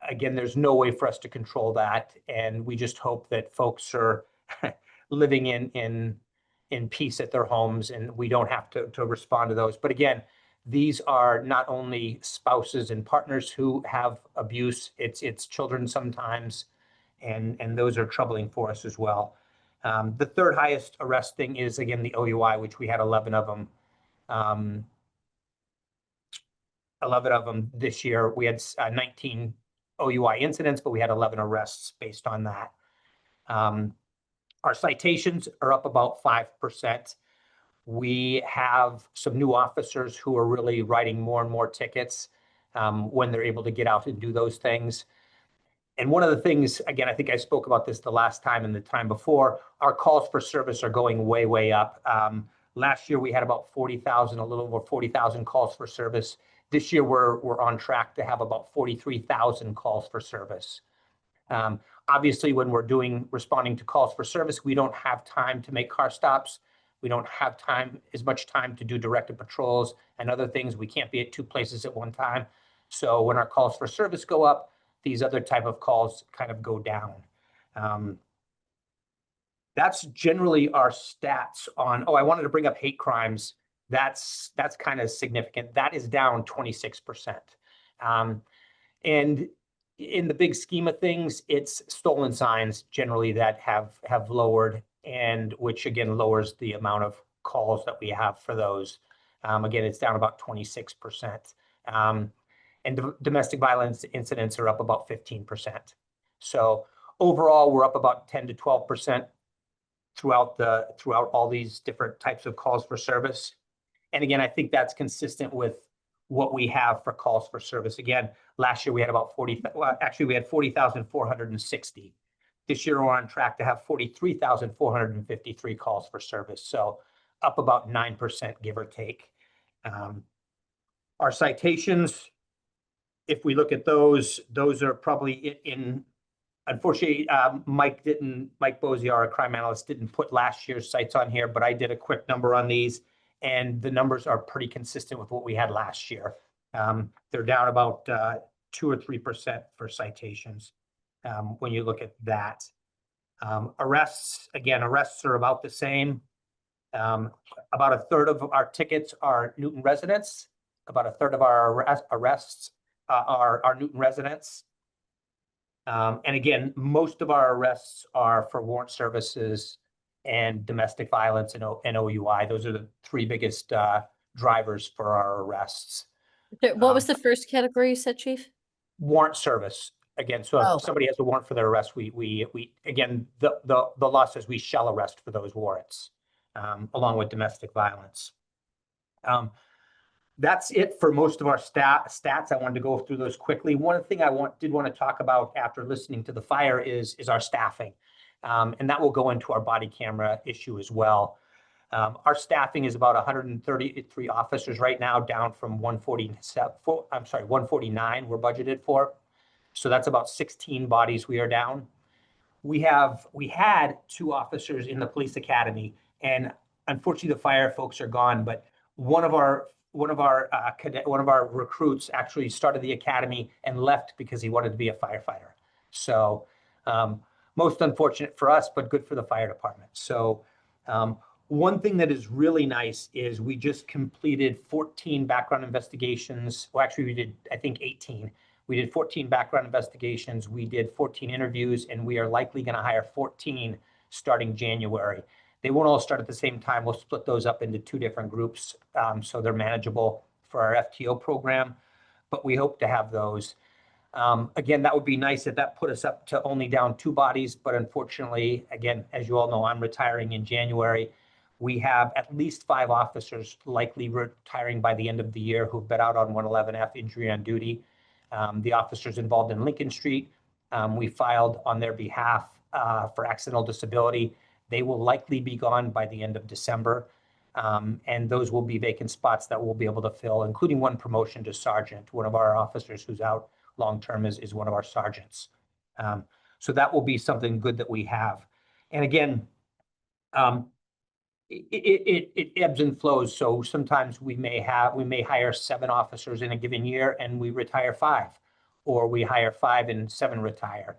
Again, there's no way for us to control that, and we just hope that folks are living in peace at their homes, and we don't have to respond to those. But again, these are not only spouses and partners who have abuse; it's children sometimes, and those are troubling for us as well. The third highest arrest thing is, again, the OUI, which we had 11 of them. 11 of them this year. We had 19 OUI incidents, but we had 11 arrests based on that. Our citations are up about 5%. We have some new officers who are really writing more and more tickets when they're able to get out and do those things. And one of the things, again, I think I spoke about this the last time and the time before, our calls for service are going way, way up. Last year, we had about 40,000, a little over 40,000 calls for service. This year, we're on track to have about 43,000 calls for service. Obviously, when we're responding to calls for service, we don't have time to make car stops. We don't have as much time to do directed patrols and other things. We can't be at two places at one time. So when our calls for service go up, these other type of calls kind of go down. That's generally our stats on, I wanted to bring up hate crimes. That's kind of significant. That is down 26%. And in the big scheme of things, it's stolen signs generally that have lowered, and which again lowers the amount of calls that we have for those. Again, it's down about 26%. And domestic violence incidents are up about 15%. So overall, we're up about 10 to 12% throughout all these different types of calls for service. And again, I think that's consistent with what we have for calls for service. Again, last year we had about 40,460. This year we're on track to have 43,453 calls for service. So up about 9%, give or take. Our citations, if we look at those are probably unfortunately, Mike Bozier, our crime analyst, didn't put last year's cites on here, but I did a quick number on these, and the numbers are pretty consistent with what we had last year. They're down about 2 or 3% for citations when you look at that. Arrests are about the same. About a third of our tickets are Newton residents. About a third of our arrests are Newton residents. And again, most of our arrests are for warrant services and domestic violence and OUI. Those are the three biggest drivers for our arrests.
What was the first category you said, Chief?
Warrant service. Again, so if somebody has a warrant for their arrest, we again, the law says we shall arrest for those warrants, along with domestic violence. That's it for most of our stats. I wanted to go through those quickly. One thing I did want to talk about after listening to the fire is our staffing. And that will go into our body camera issue as well. Our staffing is about 133 officers right now, down from 149 we're budgeted for. So that's about 16 bodies we are down. We had 2 officers in the police academy, and unfortunately the fire folks are gone, but one of our recruits actually started the academy and left because he wanted to be a firefighter. So most unfortunate for us, but good for the fire department. So one thing that is really nice is we just completed 14 background investigations. Well, actually we did, I think 18. We did 14 background investigations. We did 14 interviews, and we are likely going to hire 14 starting January. They won't all start at the same time. We'll split those up into 2 different groups, so they're manageable for our FTO program, but we hope to have those. Again, that would be nice if that put us up to only down 2 bodies, but unfortunately, again, as you all know, I'm retiring in January. We have at least 5 officers likely retiring by the end of the year who've been out on 111F injury on duty. The officers involved in Lincoln Street, we filed on their behalf for accidental disability. They will likely be gone by the end of December, and those will be vacant spots that we'll be able to fill, including 1 promotion to sergeant. One of our officers who's out long-term is one of our sergeants. So that will be something good that we have. And again, it ebbs and flows. So sometimes we may hire 7 officers in a given year and we retire 5, or we hire 5 and 7 retire.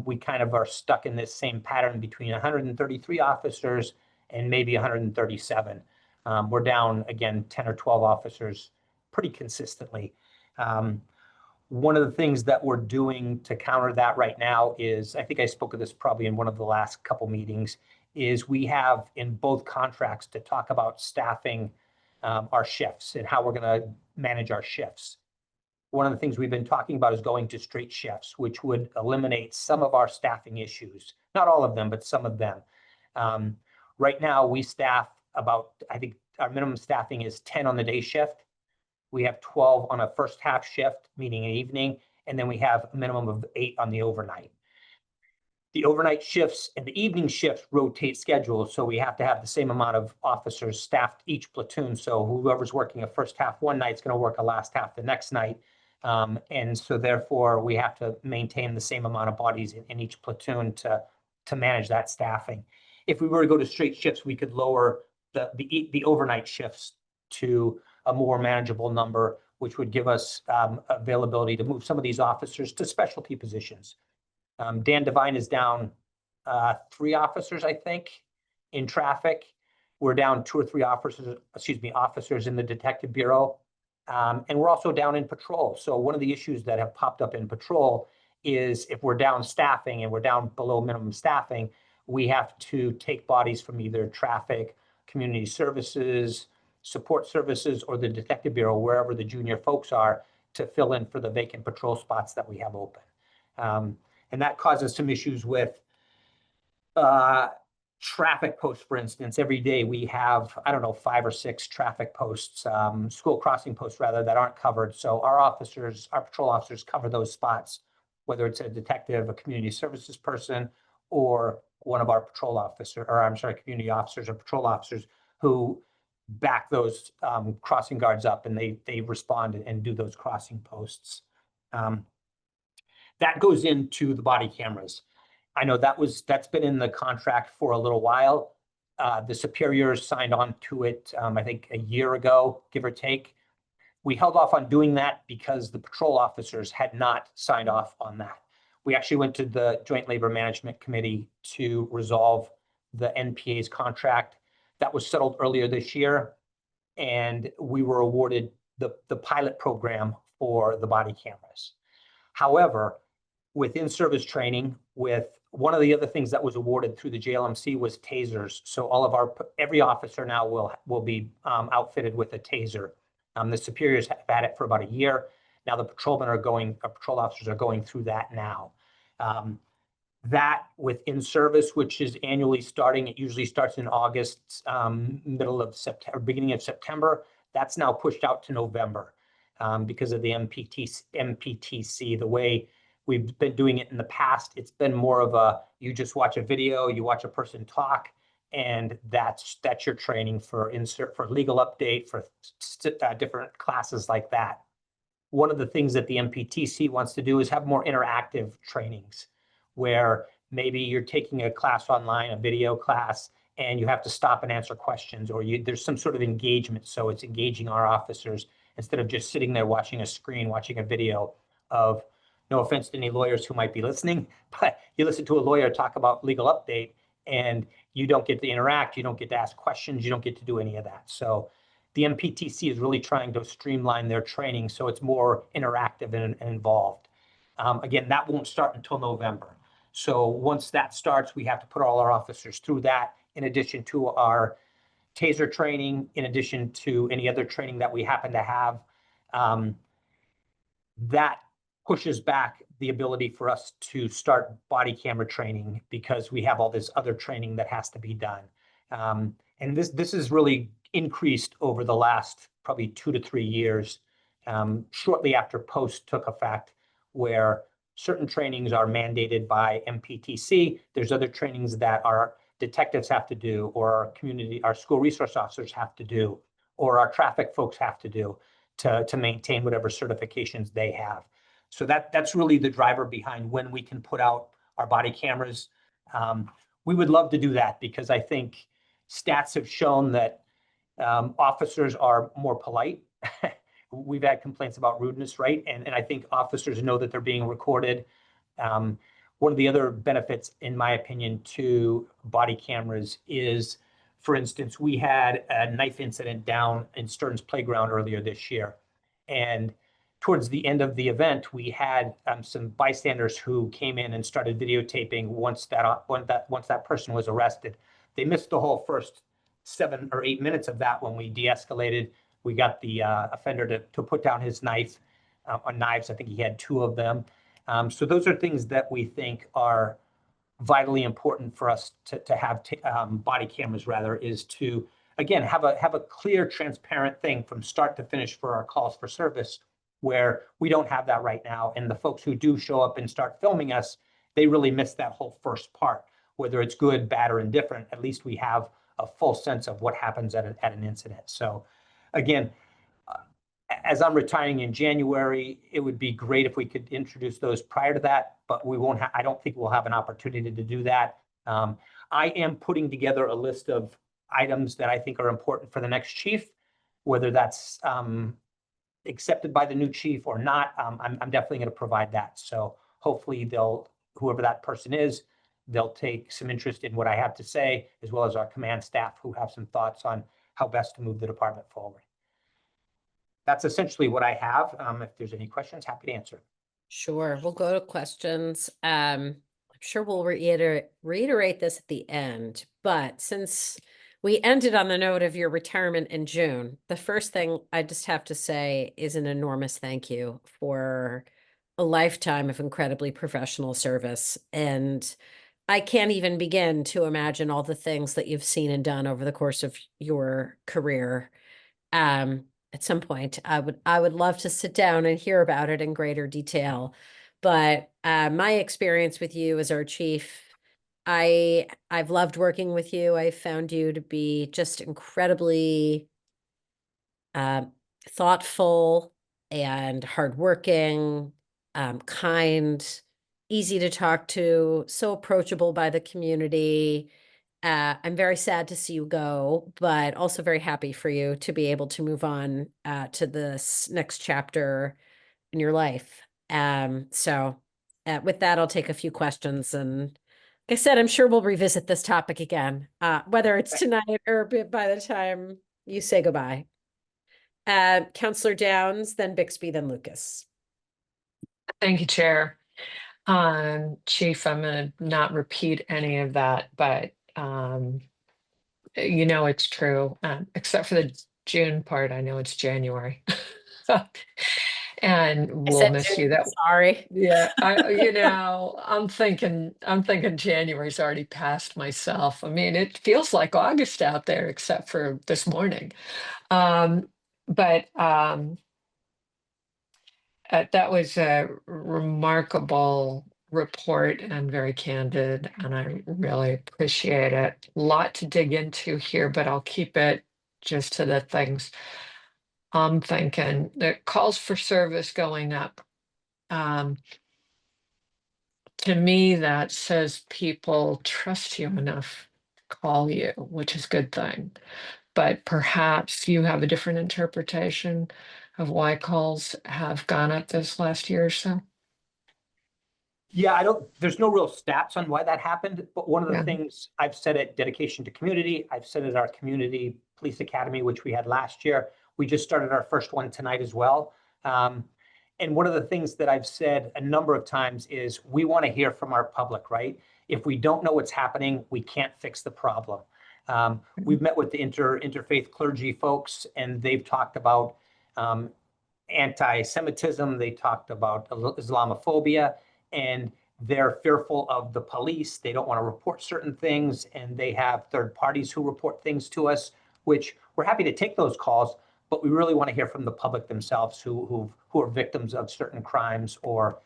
We kind of are stuck in this same pattern between 133 officers and maybe 137. We're down again 10 or 12 officers pretty consistently. One of the things that we're doing to counter that right now is, I think I spoke of this probably in one of the last couple meetings, is we have in both contracts to talk about staffing our shifts and how we're going to manage our shifts. one of the things we've been talking about is going to straight shifts, which would eliminate some of our staffing issues. Not all of them, but some of them. Right now, we staff about, I think our minimum staffing is 10 on the day shift. We have 12 on a first half shift, meaning an evening, and then we have a minimum of 8 on the overnight. The overnight shifts and the evening shifts rotate schedules, so we have to have the same amount of officers staffed each platoon. So whoever's working a first half one night is going to work a last half the next night. And so therefore, we have to maintain the same amount of bodies in each platoon to manage that staffing. If we were to go to straight shifts, we could lower the overnight shifts to a more manageable number, which would give us availability to move some of these officers to specialty positions. Dan Devine is down 3 officers, I think, in traffic. We're down 2 or 3 officers in the Detective Bureau. And we're also down in patrol. So one of the issues that have popped up in patrol is if we're down staffing and we're down below minimum staffing, we have to take bodies from either traffic, community services, support services, or the Detective Bureau, wherever the junior folks are, to fill in for the vacant patrol spots that we have open. And that causes some issues with traffic posts, for instance. Every day we have, I don't know, 5 or 6 traffic posts, school crossing posts rather, that aren't covered. So our patrol officers cover those spots, whether it's a detective, a community services person, or one of our community officers or patrol officers who back those crossing guards up, and they respond and do those crossing posts. That goes into the body cameras. I know that's been in the contract for a little while. The superiors signed on to it, I think a year ago, give or take. We held off on doing that because the patrol officers had not signed off on that. We actually went to the Joint Labor Management Committee to resolve the NPA's contract. That was settled earlier this year, and we were awarded the pilot program for the body cameras. However, within service training, one of the other things that was awarded through the JLMC was tasers. So every officer now will be outfitted with a taser. The superiors have had it for about a year. Now the patrol officers are going through that now. That within service, which is annually starting, it usually starts in August, middle of September, beginning of September. That's now pushed out to November because of the MPTC. The way we've been doing it in the past, it's been more of you just watch a video, you watch a person talk, and that's your training for legal update, for different classes like that. One of the things that the MPTC wants to do is have more interactive trainings, where maybe you're taking a class online, a video class, and you have to stop and answer questions, or there's some sort of engagement. So it's engaging our officers instead of just sitting there watching a screen, watching a video of, no offense to any lawyers who might be listening, but you listen to a lawyer talk about legal update and you don't get to interact, you don't get to ask questions, you don't get to do any of that. So the MPTC is really trying to streamline their training so it's more interactive and involved. Again, that won't start until November. So once that starts, we have to put all our officers through that, in addition to our taser training, in addition to any other training that we happen to have. That pushes back the ability for us to start body camera training because we have all this other training that has to be done. And this is really increased over the last probably 2 to 3 years, shortly after POST took effect, where certain trainings are mandated by MPTC. There's other trainings that our detectives have to do, or our school resource officers have to do, or our traffic folks have to do to maintain whatever certifications they have. So that's really the driver behind when we can put out our body cameras. We would love to do that because I think stats have shown that officers are more polite. We've had complaints about rudeness, right? And I think officers know that they're being recorded. One of the other benefits, in my opinion, to body cameras is, for instance, we had a knife incident down in Stearns Playground earlier this year. And towards the end of the event, we had some bystanders who came in and started videotaping once that person was arrested. They missed the whole first 7 or 8 minutes of that when we de-escalated. We got the offender to put down his knife. on knives. I think he had 2 of them. So those are things that we think are vitally important for us to have body cameras, rather, is to, again, have a clear, transparent thing from start to finish for our calls for service, where we don't have that right now. And the folks who do show up and start filming us, they really miss that whole first part. Whether it's good, bad, or indifferent, at least we have a full sense of what happens at an incident. So again, as I'm retiring in January, it would be great if we could introduce those prior to that, but we won't. I don't think we'll have an opportunity to do that. I am putting together a list of items that I think are important for the next chief, whether that's accepted by the new chief or not. I'm definitely going to provide that. So hopefully whoever that person is, they'll take some interest in what I have to say, as well as our command staff who have some thoughts on how best to move the department forward. That's essentially what I have. If there's any questions, happy to answer.
Sure, we'll go to questions. I'm sure we'll reiterate this at the end, but since we ended on the note of your retirement in June, the first thing I just have to say is an enormous thank you for a lifetime of incredibly professional service. And I can't even begin to imagine all the things that you've seen and done over the course of your career. At some point, I would love to sit down and hear about it in greater detail. But my experience with you as our chief, I've loved working with you. I found you to be just incredibly thoughtful and hardworking, kind, easy to talk to, so approachable by the community. I'm very sad to see you go, but also very happy for you to be able to move on to this next chapter in your life. So with that, I'll take a few questions. And like I said, I'm sure we'll revisit this topic again, whether it's tonight or by the time you say goodbye. Councillor Downs, then Bixby, then Lucas.
Thank you, Chair. Chief, I'm going to not repeat any of that, but it's true, except for the June part. I know it's January. And we'll miss you.
Sorry.
Yeah, I'm thinking January's already passed myself. I mean, it feels like August out there, except for this morning. But that was a remarkable report and very candid, and I really appreciate it. A lot to dig into here, but I'll keep it just to the things I'm thinking. The calls for service going up. To me, that says people trust you enough to call you, which is a good thing. But perhaps you have a different interpretation of why calls have gone up this last year or so.
Yeah, there's no real stats on why that happened, but one of the things I've said at Dedication to Community, I've said at our Community Police Academy, which we had last year, we just started our first one tonight as well. And one of the things that I've said a number of times is we want to hear from our public, right? If we don't know what's happening, we can't fix the problem. We've met with the interfaith clergy folks, and they've talked about anti-Semitism, they talked about Islamophobia, and they're fearful of the police. They don't want to report certain things, and they have third parties who report things to us, which we're happy to take those calls, but we really want to hear from the public themselves who are victims of certain crimes or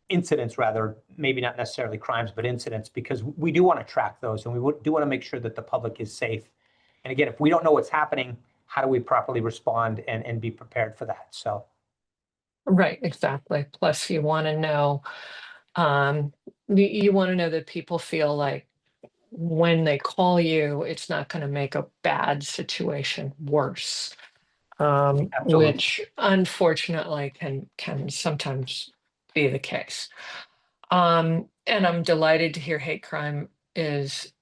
incidents, rather, maybe not necessarily crimes, but incidents, because we do want to track those, and we do want to make sure that the public is safe. And again, if we don't know what's happening, how do we properly respond and be prepared for that? So.
Right, exactly. Plus, you want to know, that people feel like when they call you, it's not going to make a bad situation worse, which unfortunately can sometimes be the case. And I'm delighted to hear hate crime is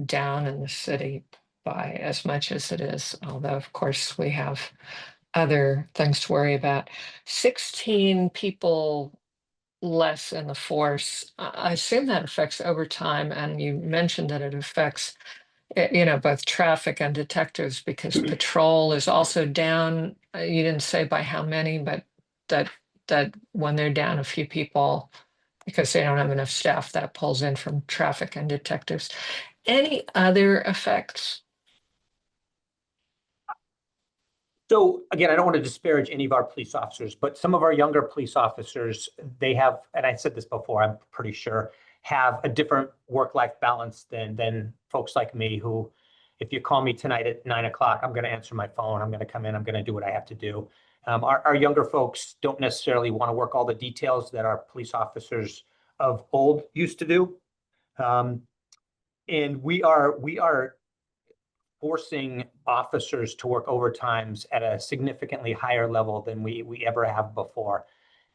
down in the city by as much as it is, although of course we have other things to worry about. 16 people less in the force. I assume that affects overtime, and you mentioned that it affects both traffic and detectives, because patrol is also down. You didn't say by how many, but that when they're down a few people because they don't have enough staff, that pulls in from traffic and detectives. Any other effects?
So again, I don't want to disparage any of our police officers, but some of our younger police officers, they have, and I said this before, I'm pretty sure, have a different work-life balance than folks like me who, if you call me tonight at 9 o'clock, I'm going to answer my phone. I'm going to come in. I'm going to do what I have to do. Our younger folks don't necessarily want to work all the details that our police officers of old used to do. And we are forcing officers to work overtimes at a significantly higher level than we ever have before.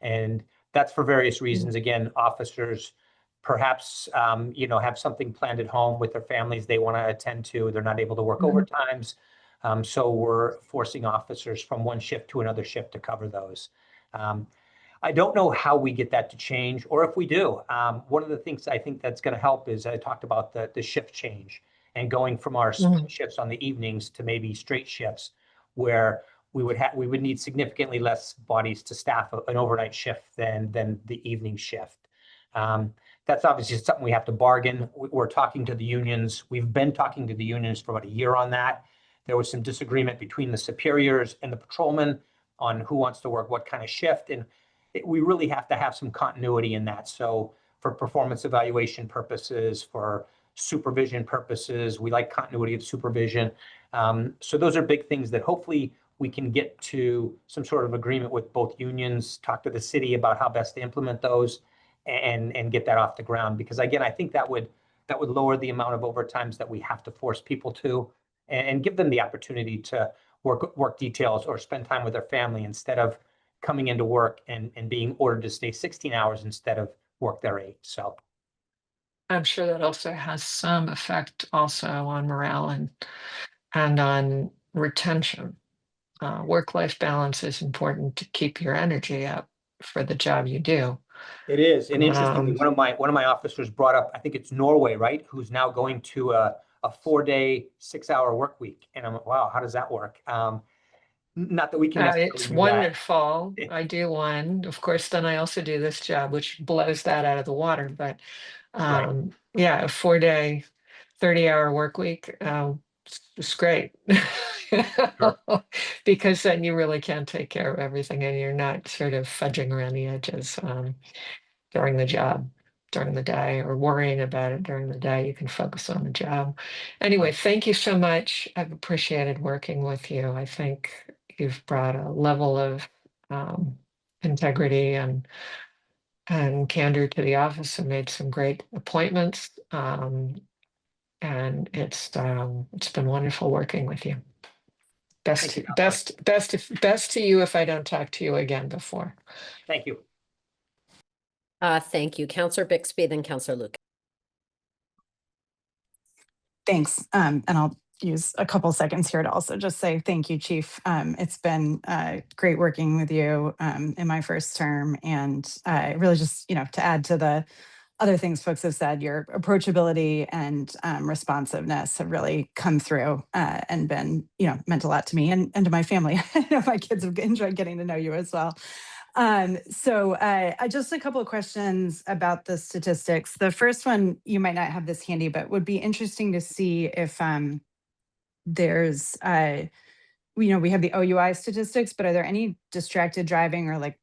And that's for various reasons. Again, officers perhaps, have something planned at home with their families they want to attend to. They're not able to work overtimes. So we're forcing officers from one shift to another shift to cover those. I don't know how we get that to change, or if we do. One of the things I think that's going to help is I talked about the shift change and going from our split shifts on the evenings to maybe straight shifts, where we would need significantly less bodies to staff an overnight shift than the evening shift. That's obviously something we have to bargain. We're talking to the unions. We've been talking to the unions for about a year on that. There was some disagreement between the superiors and the patrolmen on who wants to work what kind of shift. And we really have to have some continuity in that. So for performance evaluation purposes, for supervision purposes, we like continuity of supervision. So those are big things that hopefully we can get to some sort of agreement with both unions, talk to the city about how best to implement those and get that off the ground. Because again, I think that would lower the amount of overtimes that we have to force people to and give them the opportunity to work details or spend time with their family instead of coming into work and being ordered to stay 16 hours instead of work their 8. So
I'm sure that also has some effect also on morale and on retention. Work-life balance is important to keep your energy up for the job you do.
it is. And interestingly, one of my officers brought up, I think it's Norway, right? Who's now going to a 4-day, 6-hour work week. And I'm like, wow, how does that work? Not that we can necessarily
It's
do that.
wonderful. I do one. Of course, then I also do this job, which blows that out of the water. But yeah, a 4-day, 30-hour work week. It's great. Because then you really can take care of everything and you're not sort of fudging around the edges during the job, during the day, or worrying about it during the day. You can focus on the job. Anyway, thank you so much. I've appreciated working with you. I think you've brought a level of integrity and candor to the office and made some great appointments. And it's been wonderful working with you. Best to you if I don't talk to you again before.
Thank you.
Thank you. Counselor Bixby, then Counselor Luke.
Thanks. And I'll use a couple seconds here to also just say thank you, Chief. It's been great working with you in my first term, and really just, to add to the other things folks have said, your approachability and responsiveness have really come through and been, meant a lot to me and to my family. I know my kids have enjoyed getting to know you as well. So I just a couple of questions about the statistics. The first one, you might not have this handy, but would be interesting to see if there's, we have the OUI statistics, but are there any distracted driving or like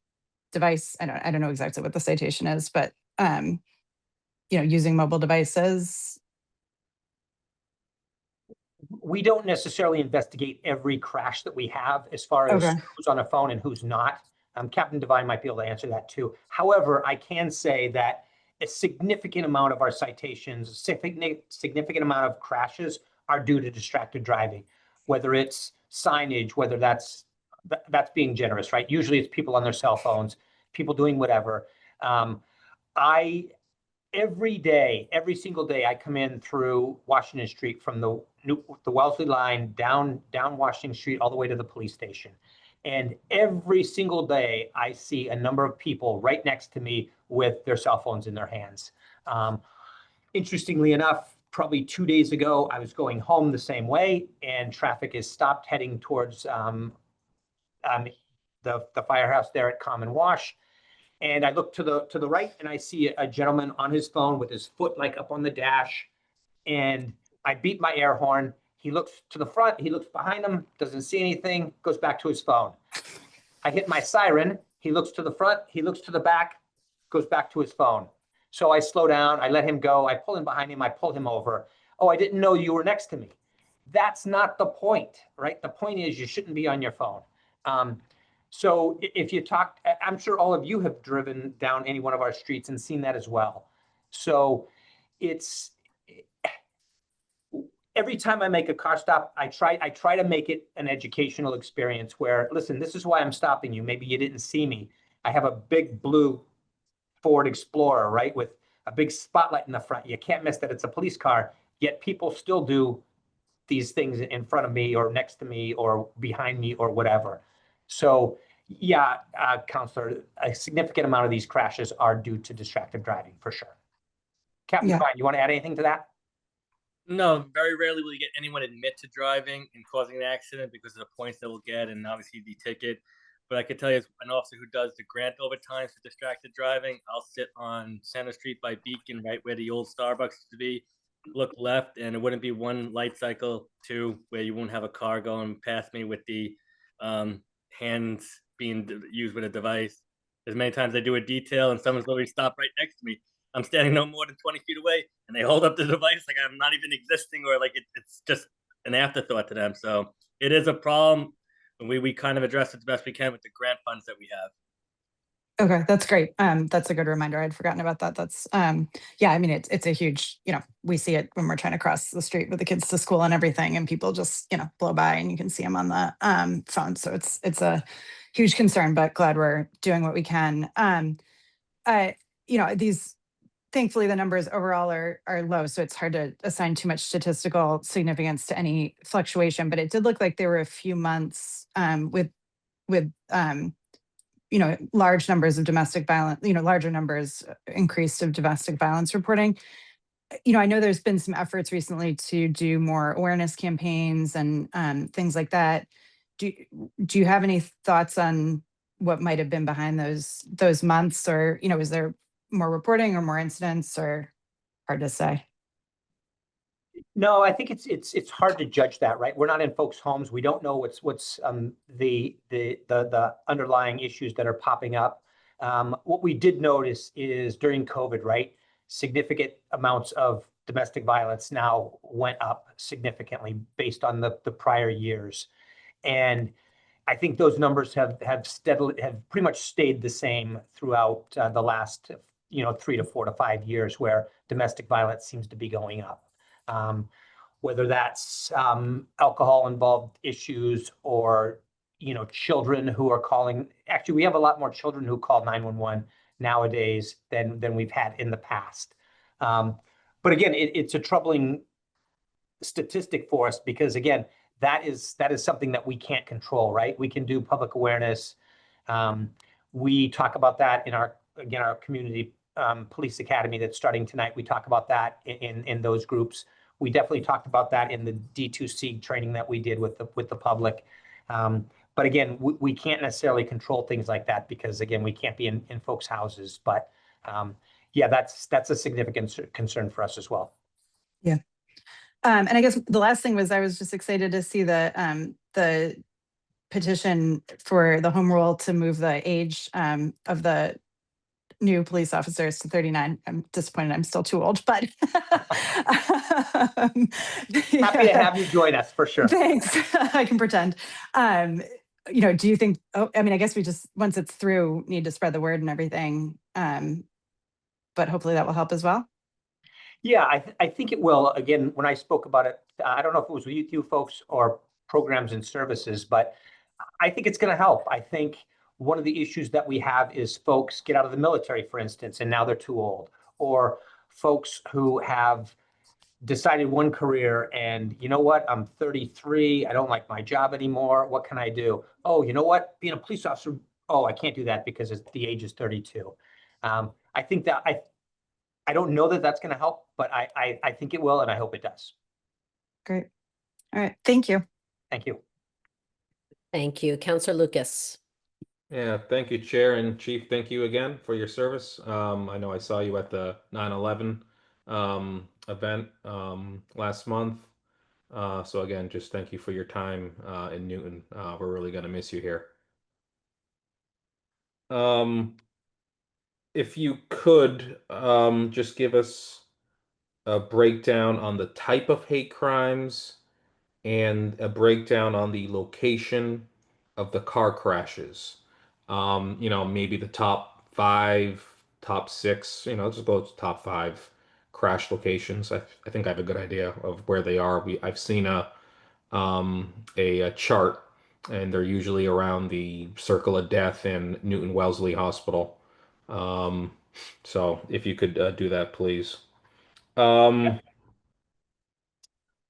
device? I don't know exactly what the citation is, but using mobile devices.
We don't necessarily investigate every crash that we have as far as who's on a phone and who's not. Captain Devine might be able to answer that too. However, I can say that a significant amount of our citations, a significant amount of crashes are due to distracted driving, whether it's signage, whether that's being generous, right? Usually it's people on their cell phones, people doing whatever. Every day, every single day, I come in through Washington Street from the Wellesley line down Washington Street all the way to the police station. And every single day, I see a number of people right next to me with their cell phones in their hands. Interestingly enough, probably 2 days ago, I was going home the same way, and traffic is stopped heading towards the firehouse there at Common Wash. And I look to the right and I see a gentleman on his phone with his foot like up on the dash. And I beat my air horn. He looks to the front, he looks behind him, doesn't see anything, goes back to his phone. I hit my siren. He looks to the front, he looks to the back, goes back to his phone. So I slow down, I let him go, I pull in behind him, I pull him over. Oh, I didn't know you were next to me. That's not the point, right? The point is you shouldn't be on your phone. So if you talk, I'm sure all of you have driven down any one of our streets and seen that as well. So it's, every time I make a car stop, I try to make it an educational experience where, listen, this is why I'm stopping you. Maybe you didn't see me. I have a big blue Ford Explorer, right? With a big spotlight in the front. You can't miss that it's a police car, yet people still do these things in front of me or next to me or behind me or whatever. So yeah, Counselor, a significant amount of these crashes are due to distracted driving for sure. Captain
Yeah.
Fine, you want to add anything to that?
No, very rarely will you get anyone admit to driving and causing an accident because of the points that we'll get and obviously the ticket. But I can tell you, as an officer who does the grant overtime for distracted driving, I'll sit on Center Street by Beacon, right where the old Starbucks used to be, look left, and it wouldn't be one light cycle, two, where you won't have a car going past me with the hands being used with a device. As many times I do a detail and someone's literally stopped right next to me. I'm standing no more than 20 feet away and they hold up the device like I'm not even existing or like it's just an afterthought to them. So it is a problem. And we kind of address it the best we can with the grant funds that we have.
Okay, that's great. That's a good reminder. I'd forgotten about that. That's yeah, I mean it's a huge, we see it when we're trying to cross the street with the kids to school and everything, and people just, blow by and you can see them on the phone. So it's a huge concern, but glad we're doing what we can. These thankfully the numbers overall are low, so it's hard to assign too much statistical significance to any fluctuation, but it did look like there were a few months with large numbers of domestic violence, larger numbers increased of domestic violence reporting. I know there's been some efforts recently to do more awareness campaigns and things like that. Do you have any thoughts on what might have been behind those months, or is there more reporting or more incidents, or hard to say?
No, I think it's hard to judge that, right? We're not in folks' homes. We don't know what's the underlying issues that are popping up. What we did notice is during COVID, right, significant amounts of domestic violence now went up significantly based on the prior years, and I think those numbers have pretty much stayed the same throughout the last 3 to 4 to 5 years, where domestic violence seems to be going up. Whether that's alcohol-involved issues or children who are calling. Actually, we have a lot more children who call 911 nowadays than we've had in the past. But again, it's a troubling statistic for us because again, that is something that we can't control, right? We can do public awareness. We talk about that in our community police academy that's starting tonight. We talk about that in those groups. We definitely talked about that in the D2C training that we did with the public. But again, we can't necessarily control things like that because again, we can't be in folks' houses. But yeah, that's a significant concern for us as well.
Yeah. And I guess the last thing was I was just excited to see the petition for the home rule to move the age of the new police officers to 39. I'm disappointed I'm still too old, but
happy to have you join us for sure.
Thanks. I can pretend. Do you think, I guess we just, once it's through, need to spread the word and everything. But hopefully that will help as well.
Yeah, I think it will. Again, when I spoke about it, I don't know if it was with you folks or programs and services, but I think it's going to help. I think one of the issues that we have is folks get out of the military, for instance, and now they're too old, or folks who have decided one career and you know what, I'm 33, I don't like my job anymore. What can I do? Oh, you know what, being a police officer, oh, I can't do that because the age is 32. I think that I don't know that that's going to help, but I think it will, and I hope it does.
Great. All right. Thank you.
Thank you.
Thank you. Counselor Lucas.
Yeah, thank you, Chair and Chief. Thank you again for your service. I know I saw you at the 9/11 event last month. So again, just thank you for your time in Newton. We're really gonna miss you here. If you could just give us a breakdown on the type of hate crimes and a breakdown on the location of the car crashes. Maybe the top five, top six, just go to top five crash locations. I think I have a good idea of where they are. I've seen a chart, and they're usually around the Circle of Death in Newton Wellesley Hospital. So if you could do that, please.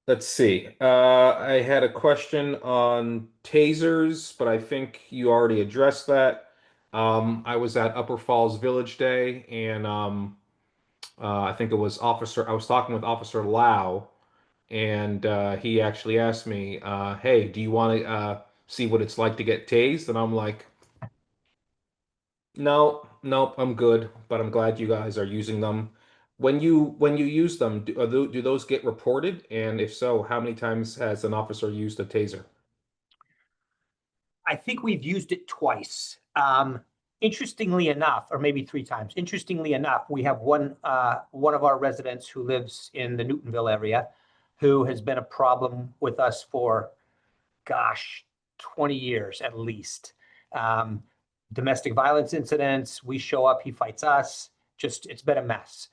Let's see. I had a question on tasers, but I think you already addressed that. I was at Upper Falls Village Day, and I think it was I was talking with Officer Lau, and he actually asked me, "Hey, do you want to see what it's like to get tased?" And I'm like, "No, nope, I'm good, but I'm glad you guys are using them." When you use them, do those get reported? And if so, how many times has an officer used a taser?
I think we've used it twice. Interestingly enough, or maybe 3 times. Interestingly enough, we have one of our residents who lives in the Newtonville area, who has been a problem with us for, gosh, 20 years at least. Domestic violence incidents. We show up, he fights us. Just it's been a mess.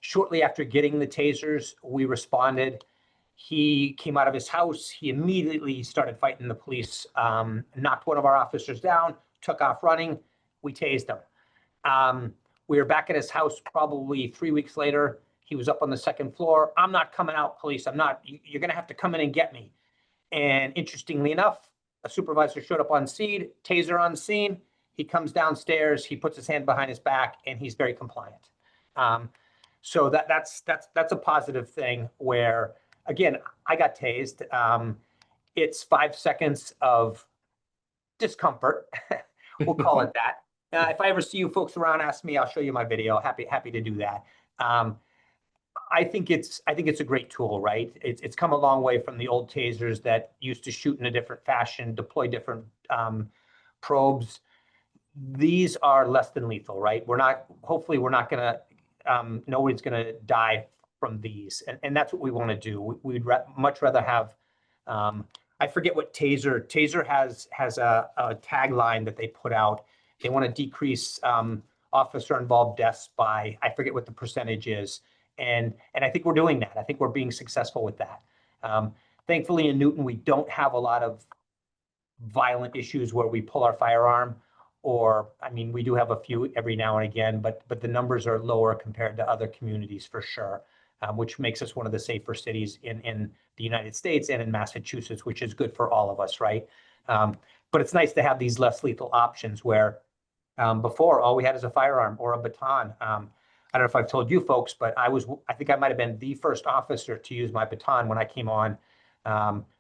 Shortly after getting the tasers, we responded. He came out of his house. He immediately started fighting the police, knocked one of our officers down, took off running. We tased him. We were back at his house probably 3 weeks later. He was up on the 2nd floor. "I'm not coming out, police. I'm not. You're going to have to come in and get me." And interestingly enough, a supervisor showed up on scene, taser on scene. He comes downstairs. He puts his hand behind his back, and he's very compliant. So that's a positive thing where, again, I got tased. It's 5 seconds of discomfort. We'll call it that. If I ever see you folks around, ask me, I'll show you my video. Happy to do that. I think it's a great tool, right? It's come a long way from the old tasers that used to shoot in a different fashion, deploy different probes. These are less than lethal, right? Hopefully we're not gonna, nobody's gonna die from these. And that's what we want to do. We'd much rather have, I forget what Taser has a tagline that they put out. They want to decrease officer involved deaths by, I forget what the percentage is. And I think we're doing that. I think we're being successful with that. Thankfully in Newton, we don't have a lot of violent issues where we pull our firearm, or, I mean, we do have a few every now and again, but the numbers are lower compared to other communities for sure, which makes us one of the safer cities in the United States and in Massachusetts, which is good for all of us, right? But it's nice to have these less lethal options where before all we had is a firearm or a baton. I don't know if I've told you folks, but I think I might have been the first officer to use my baton when I came on,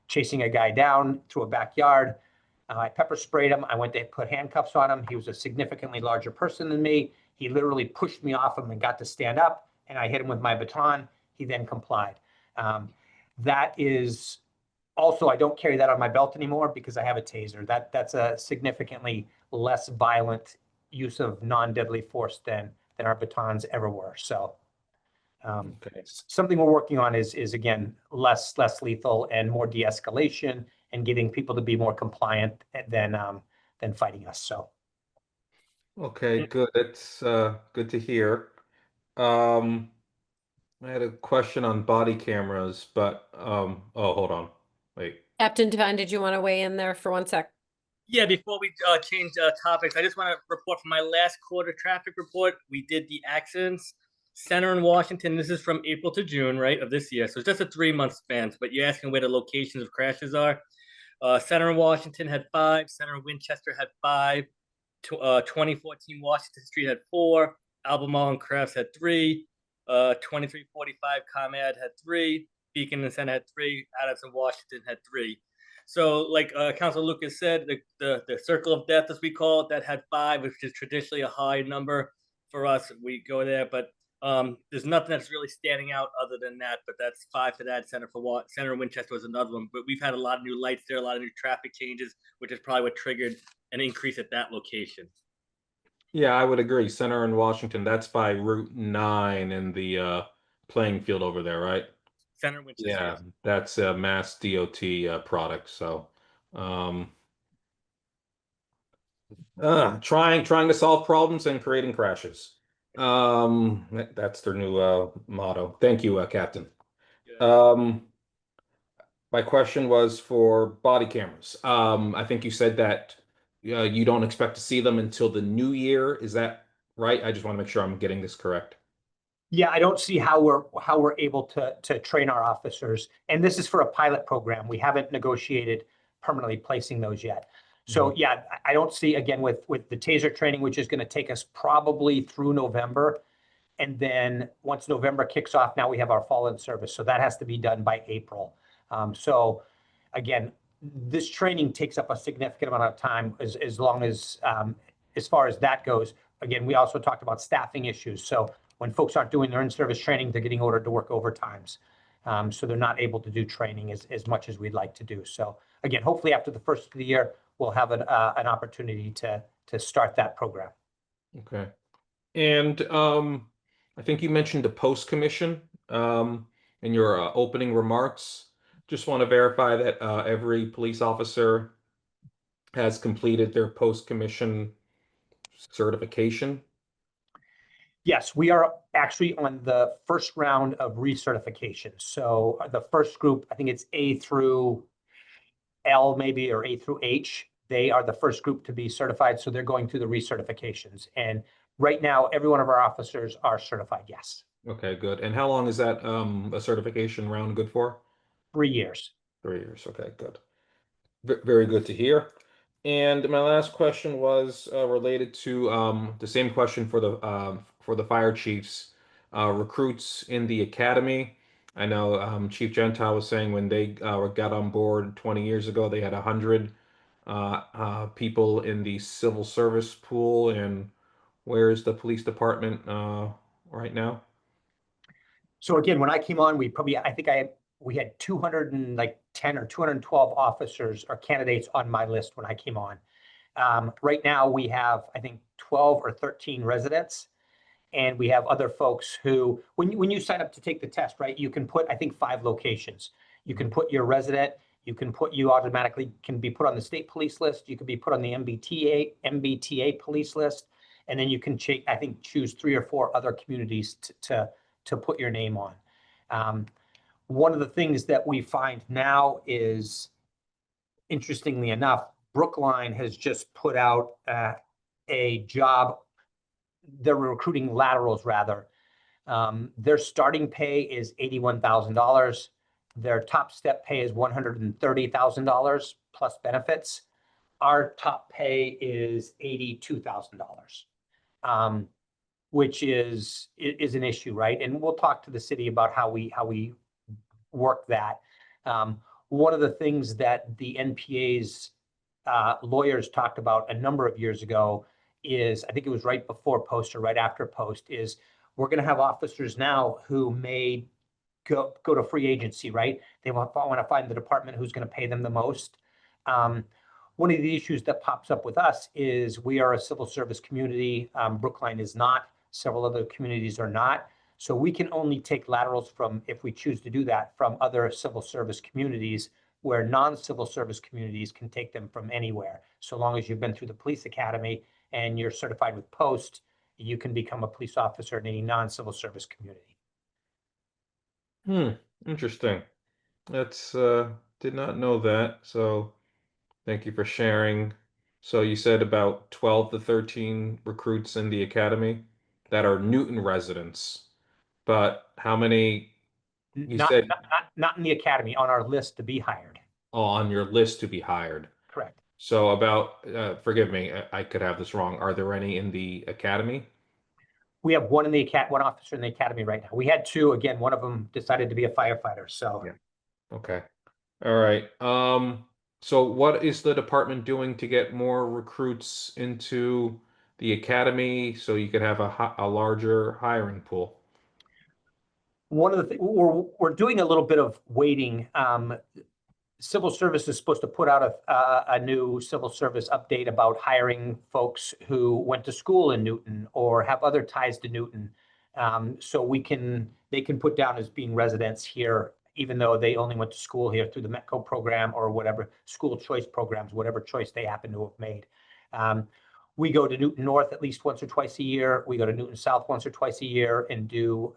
chasing a guy down through a backyard. I pepper sprayed him. I went to put handcuffs on him. He was a significantly larger person than me. He literally pushed me off him and got to stand up, and I hit him with my baton. He then complied. That is also, I don't carry that on my belt anymore because I have a taser. That's a significantly less violent use of non-deadly force than our batons ever were. So
Okay.
something we're working on is again, less lethal and more de-escalation and getting people to be more compliant than fighting us. So.
Okay, good. That's good to hear. I had a question on body cameras, but oh, hold on. Wait.
Captain Devine, did you want to weigh in there for 1 sec?
Yeah, before we change topics, I just want to report from my last quarter traffic report. We did the accidents. Center in Washington, this is from April to June, right, of this year. So it's just a 3-month span, but you're asking where the locations of crashes are. Center in Washington had 5. Center in Winchester had 5. 2014 Washington Street had 4. Albemarle and Crafts had 3. 2345 ComEd had 3. Beacon and Center had 3. Adams and Washington had 3. So like Councilor Lucas said, the circle of death, as we call it, that had 5, which is traditionally a high number for us. We go there, but there's nothing that's really standing out other than that. But that's 5 for that. Center Winchester was another one. But we've had a lot of new lights there, a lot of new traffic changes, which is probably what triggered an increase at that location.
Yeah, I would agree. Center in Washington, that's by Route 9 in the playing field over there, right?
Center Winchester.
Yeah, that's a Mass DOT product. So, trying to solve problems and creating crashes. That's their new motto. Thank you, Captain. My question was for body cameras. I think you said that you don't expect to see them until the new year. Is that right? I just want to make sure I'm getting this correct.
Yeah, I don't see how we're able to train our officers. And this is for a pilot program. We haven't negotiated permanently placing those yet. So yeah, I don't see, again, with the TASER training, which is going to take us probably through November. And then once November kicks off, now we have our fall in service. So that has to be done by April. So again, this training takes up a significant amount of time as long as far as that goes. Again, we also talked about staffing issues. So when folks aren't doing their in-service training, they're getting ordered to work overtimes. So they're not able to do training as much as we'd like to do. So again, hopefully after the first of the year, we'll have an opportunity to start that program.
Okay. And I think you mentioned a post commission in your opening remarks. Just want to verify that every police officer has completed their post commission certification.
Yes, we are actually on the first round of recertification. So the first group, I think it's A through L maybe, or A through H. They are the first group to be certified. So they're going through the recertifications. And right now, every one of our officers are certified, yes.
Okay, good. And how long is that a certification round good for?
3 years.
3 years. Okay, good. Very good to hear. And my last question was related to the same question for the fire chiefs, recruits in the academy. I know Chief Gentile was saying when they got on board 20 years ago, they had 100 people in the civil service pool. And where is the police department right now?
So again, when I came on, we had 210 or 212 officers or candidates on my list when I came on. Right now we have, I think, 12 or 13 residents, and we have other folks who, when you sign up to take the test, right, you can put, I think, 5 locations. You can put your resident, you automatically can be put on the state police list. You can be put on the MBTA police list. And then you can, I think, choose 3 or 4 other communities to put your name on. One of the things that we find now is, interestingly enough, Brookline has just put out a job. They're recruiting laterals, rather. Their starting pay is $81,000. Their top step pay is $130,000 plus benefits. Our top pay is $82,000. Which is an issue, right? And we'll talk to the city about how we work that. One of the things that the NPA's lawyers talked about a number of years ago is, I think it was right before post or right after post, is we're going to have officers now who may go to free agency, right? They want to find the department who's going to pay them the most. One of the issues that pops up with us is we are a civil service community. Brookline is not. Several other communities are not. So we can only take laterals from, if we choose to do that, from other civil service communities, where non-civil service communities can take them from anywhere. So long as you've been through the police academy and you're certified with post, you can become a police officer in any non-civil service community.
Interesting. That's did not know that. So thank you for sharing. So you said about 12 to 13 recruits in the academy that are Newton residents, but how many?
Not in the academy, on our list to be hired.
Oh, on your list to be hired.
Correct.
So about, forgive me, I could have this wrong. Are there any in the academy?
We have one officer in the academy right now. We had 2. Again, one of them decided to be a firefighter. So
yeah. Okay. All right. So what is the department doing to get more recruits into the academy so you could have a larger hiring pool?
One of the things, we're doing a little bit of waiting. Civil Service is supposed to put out a new civil service update about hiring folks who went to school in Newton or have other ties to Newton. So they can put down as being residents here, even though they only went to school here through the METCO program or whatever school choice programs, whatever choice they happen to have made. We go to Newton North at least once or twice a year. We go to Newton South once or twice a year and do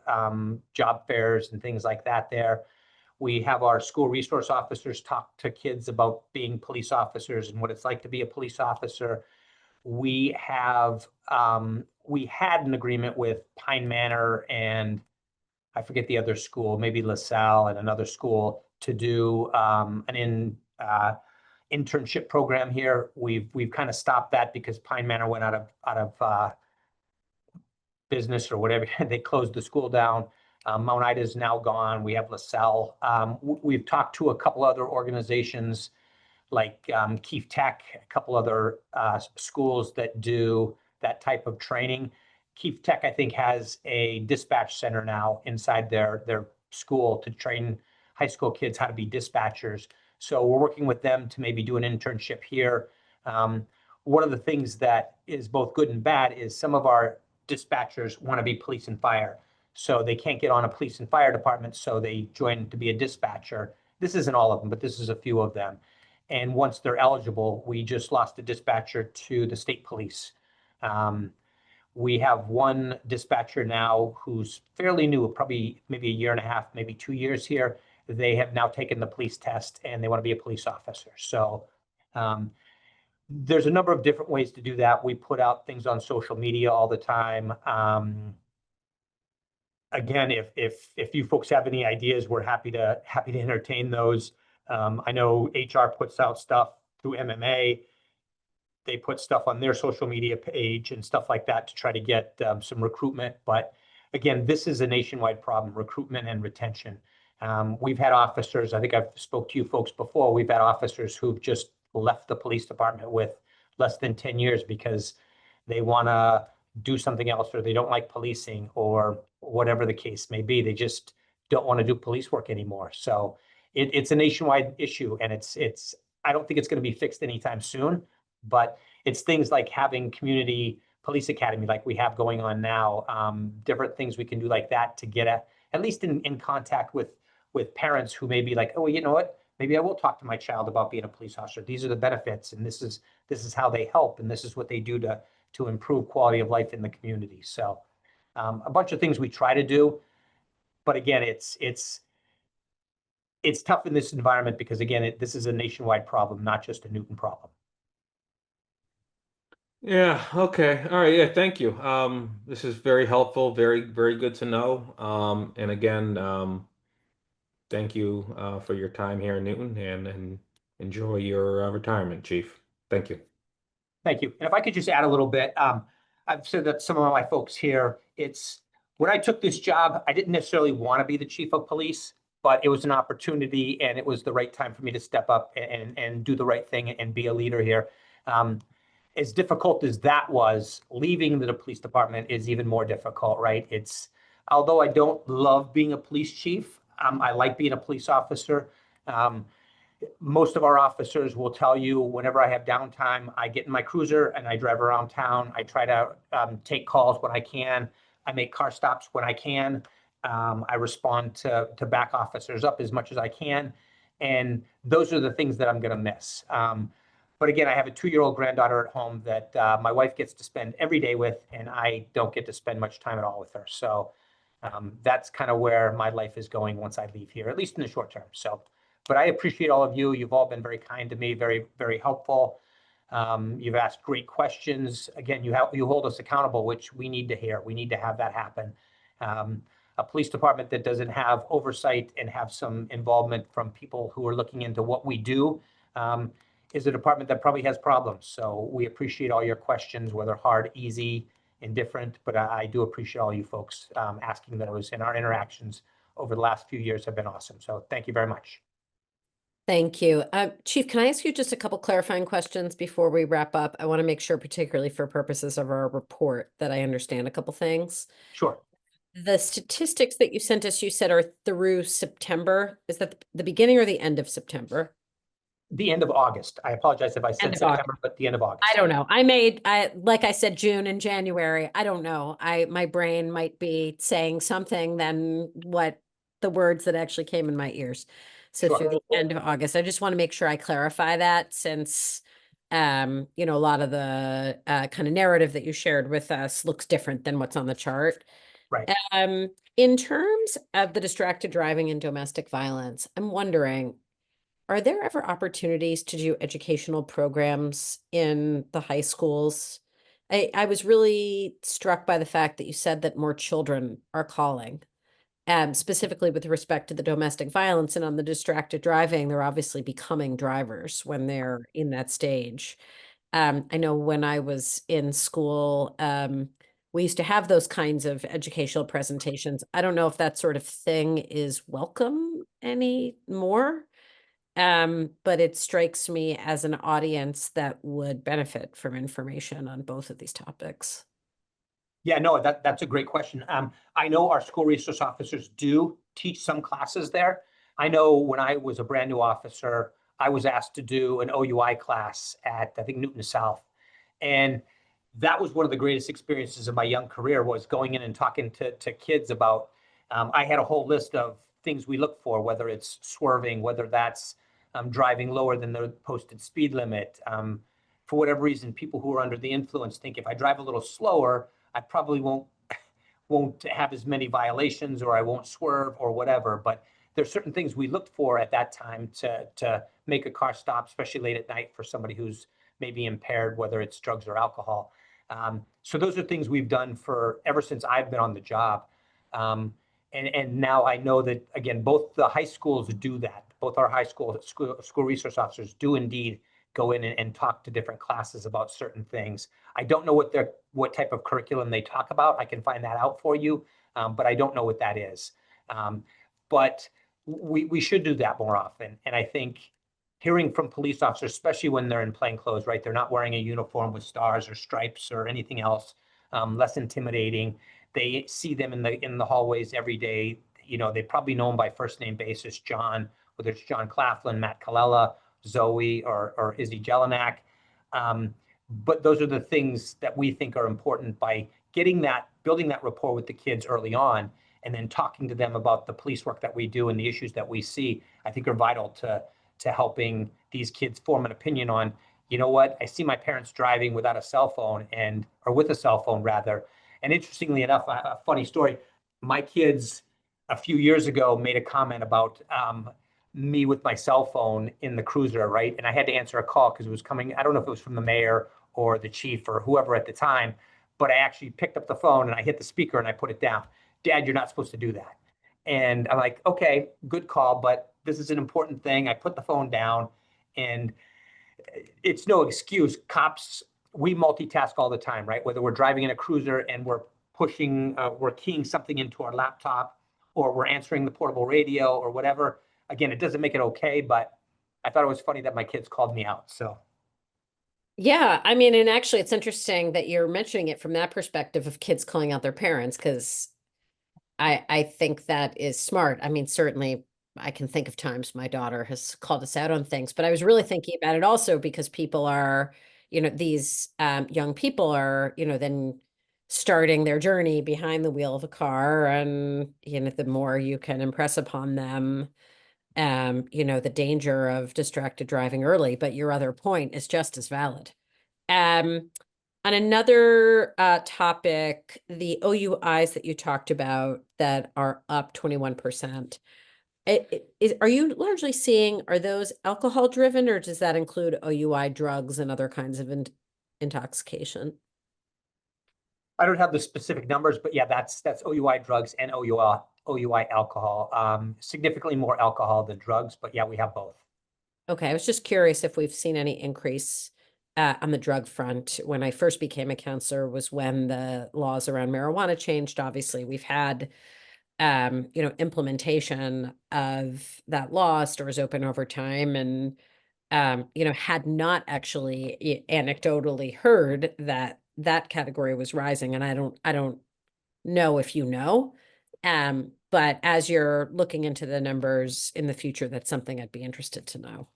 job fairs and things like that there. We have our school resource officers talk to kids about being police officers and what it's like to be a police officer. We had an agreement with Pine Manor and I forget the other school, maybe LaSalle and another school to do an internship program here. We've kind of stopped that because Pine Manor went out of business or whatever. They closed the school down. Mount Ida is now gone. We have LaSalle. We've talked to a couple other organizations like Keefe Tech, a couple other schools that do that type of training. Keefe Tech, I think, has a dispatch center now inside their school to train high school kids how to be dispatchers. So we're working with them to maybe do an internship here. One of the things that is both good and bad is some of our dispatchers want to be police and fire. So they can't get on a police and fire department, so they join to be a dispatcher. This isn't all of them, but this is a few of them. And once they're eligible, we just lost a dispatcher to the state police. We have one dispatcher now who's fairly new, probably maybe a year and a half, maybe 2 years here. They have now taken the police test and they want to be a police officer. So there's a number of different ways to do that. We put out things on social media all the time. Again, if you folks have any ideas, we're happy to entertain those. I know HR puts out stuff through MMA. They put stuff on their social media page and stuff like that to try to get some recruitment. But again, this is a nationwide problem, recruitment and retention. We've had officers, I think I've spoke to you folks before, we've had officers who've just left the police department with less than 10 years because they want to do something else or they don't like policing or whatever the case may be. They just don't want to do police work anymore. So it's a nationwide issue, and it's I don't think it's going to be fixed anytime soon, but it's things like having community police academy like we have going on now, different things we can do like that to get at least in contact with parents who may be like, oh, you know what, maybe I will talk to my child about being a police officer. These are the benefits, and this is how they help, and this is what they do to improve quality of life in the community. So a bunch of things we try to do, but again, it's tough in this environment because again, this is a nationwide problem, not just a Newton problem.
Yeah, okay. All right, yeah, thank you. This is very helpful, very, very good to know. And again, thank you for your time here in Newton and enjoy your retirement, Chief. Thank you.
Thank you. And if I could just add a little bit, I've said that some of my folks here, when I took this job, I didn't necessarily want to be the chief of police, but it was an opportunity and it was the right time for me to step up and do the right thing and be a leader here. As difficult as that was, leaving the police department is even more difficult, right? Although I don't love being a police chief, I like being a police officer. Most of our officers will tell you whenever I have downtime, I get in my cruiser and I drive around town. I try to take calls when I can. I make car stops when I can. I respond to back officers up as much as I can. And those are the things that I'm going to miss. But again, I have a 2-year-old granddaughter at home that my wife gets to spend every day with, and I don't get to spend much time at all with her. So that's kind of where my life is going once I leave here, at least in the short term. So, but I appreciate all of you. You've all been very kind to me, very, very helpful. You've asked great questions. Again, you hold us accountable, which we need to hear. We need to have that happen. A police department that doesn't have oversight and have some involvement from people who are looking into what we do is a department that probably has problems. So we appreciate all your questions, whether hard, easy, indifferent, but I do appreciate all you folks asking those, and our interactions over the last few years have been awesome. So thank you very much.
Thank you. Chief, can I ask you just a couple clarifying questions before we wrap up? I want to make sure, particularly for purposes of our report, that I understand a couple things.
Sure.
The statistics that you sent us, you said are through September. Is that the beginning or the end of September?
The end of August. I apologize if I
End
said
of August.
September, but the end of August.
I don't know. Like I said, June and January. I don't know. My brain might be saying something than what the words that actually came in my ears. So
Sure.
through the end of August, I just want to make sure I clarify that since, a lot of the kind of narrative that you shared with us looks different than what's on the chart.
Right.
In terms of the distracted driving and domestic violence, I'm wondering, are there ever opportunities to do educational programs in the high schools? I was really struck by the fact that you said that more children are calling, specifically with respect to the domestic violence and on the distracted driving, they're obviously becoming drivers when they're in that stage. I know when I was in school, we used to have those kinds of educational presentations. I don't know if that sort of thing is welcome anymore. But it strikes me as an audience that would benefit from information on both of these topics.
Yeah, no, that's a great question. I know our school resource officers do teach some classes there. I know when I was a brand new officer, I was asked to do an OUI class at, I think, Newton South. And that was one of the greatest experiences of my young career, was going in and talking to kids about, I had a whole list of things we look for, whether it's swerving, whether that's driving lower than the posted speed limit. For whatever reason, people who are under the influence think if I drive a little slower, I probably won't have as many violations, or I won't swerve or whatever. But there's certain things we looked for at that time to make a car stop, especially late at night for somebody who's maybe impaired, whether it's drugs or alcohol. So those are things we've done for ever since I've been on the job. And now I know that, again, both the high schools do that. Both our high school resource officers do indeed go in and talk to different classes about certain things. I don't know what type of curriculum they talk about. I can find that out for you, but I don't know what that is. But we should do that more often. And I think hearing from police officers, especially when they're in plain clothes, right? They're not wearing a uniform with stars or stripes or anything else, less intimidating. They see them in the hallways every day. They probably know them by first name basis, John, whether it's John Claflin, Matt Colella, Zoe, or Izzy Jelinek. But those are the things that we think are important by building that rapport with the kids early on, and then talking to them about the police work that we do and the issues that we see, I think are vital to helping these kids form an opinion on, you know what, I see my parents driving without a cell phone, or with a cell phone rather. And interestingly enough, a funny story, my kids a few years ago made a comment about me with my cell phone in the cruiser, right? And I had to answer a call because it was coming, I don't know if it was from the mayor or the chief or whoever at the time, but I actually picked up the phone and I hit the speaker and I put it down. Dad, you're not supposed to do that. And I'm like, okay, good call, but this is an important thing. I put the phone down, and it's no excuse. Cops, we multitask all the time, right? Whether we're driving in a cruiser and we're keying something into our laptop, or we're answering the portable radio or whatever. Again, it doesn't make it okay, but I thought it was funny that my kids called me out. So.
Yeah, I mean, and actually it's interesting that you're mentioning it from that perspective of kids calling out their parents, because I think that is smart. I mean, certainly I can think of times my daughter has called us out on things, but I was really thinking about it also because people are, these young people are, then starting their journey behind the wheel of a car, and, the more you can impress upon them, the danger of distracted driving early, but your other point is just as valid. On another topic, the OUIs that you talked about that are up 21%, are you largely seeing, are those alcohol driven, or does that include OUI drugs and other kinds of intoxication?
I don't have the specific numbers, but yeah, that's OUI drugs and OUI alcohol. Significantly more alcohol than drugs, but yeah, we have both.
Okay, I was just curious if we've seen any increase on the drug front. When I first became a counselor was when the laws around marijuana changed. Obviously, we've had implementation of that law, stores open over time, and had not actually anecdotally heard that that category was rising. And I don't know if you know, but as you're looking into the numbers in the future, that's something I'd be interested to know.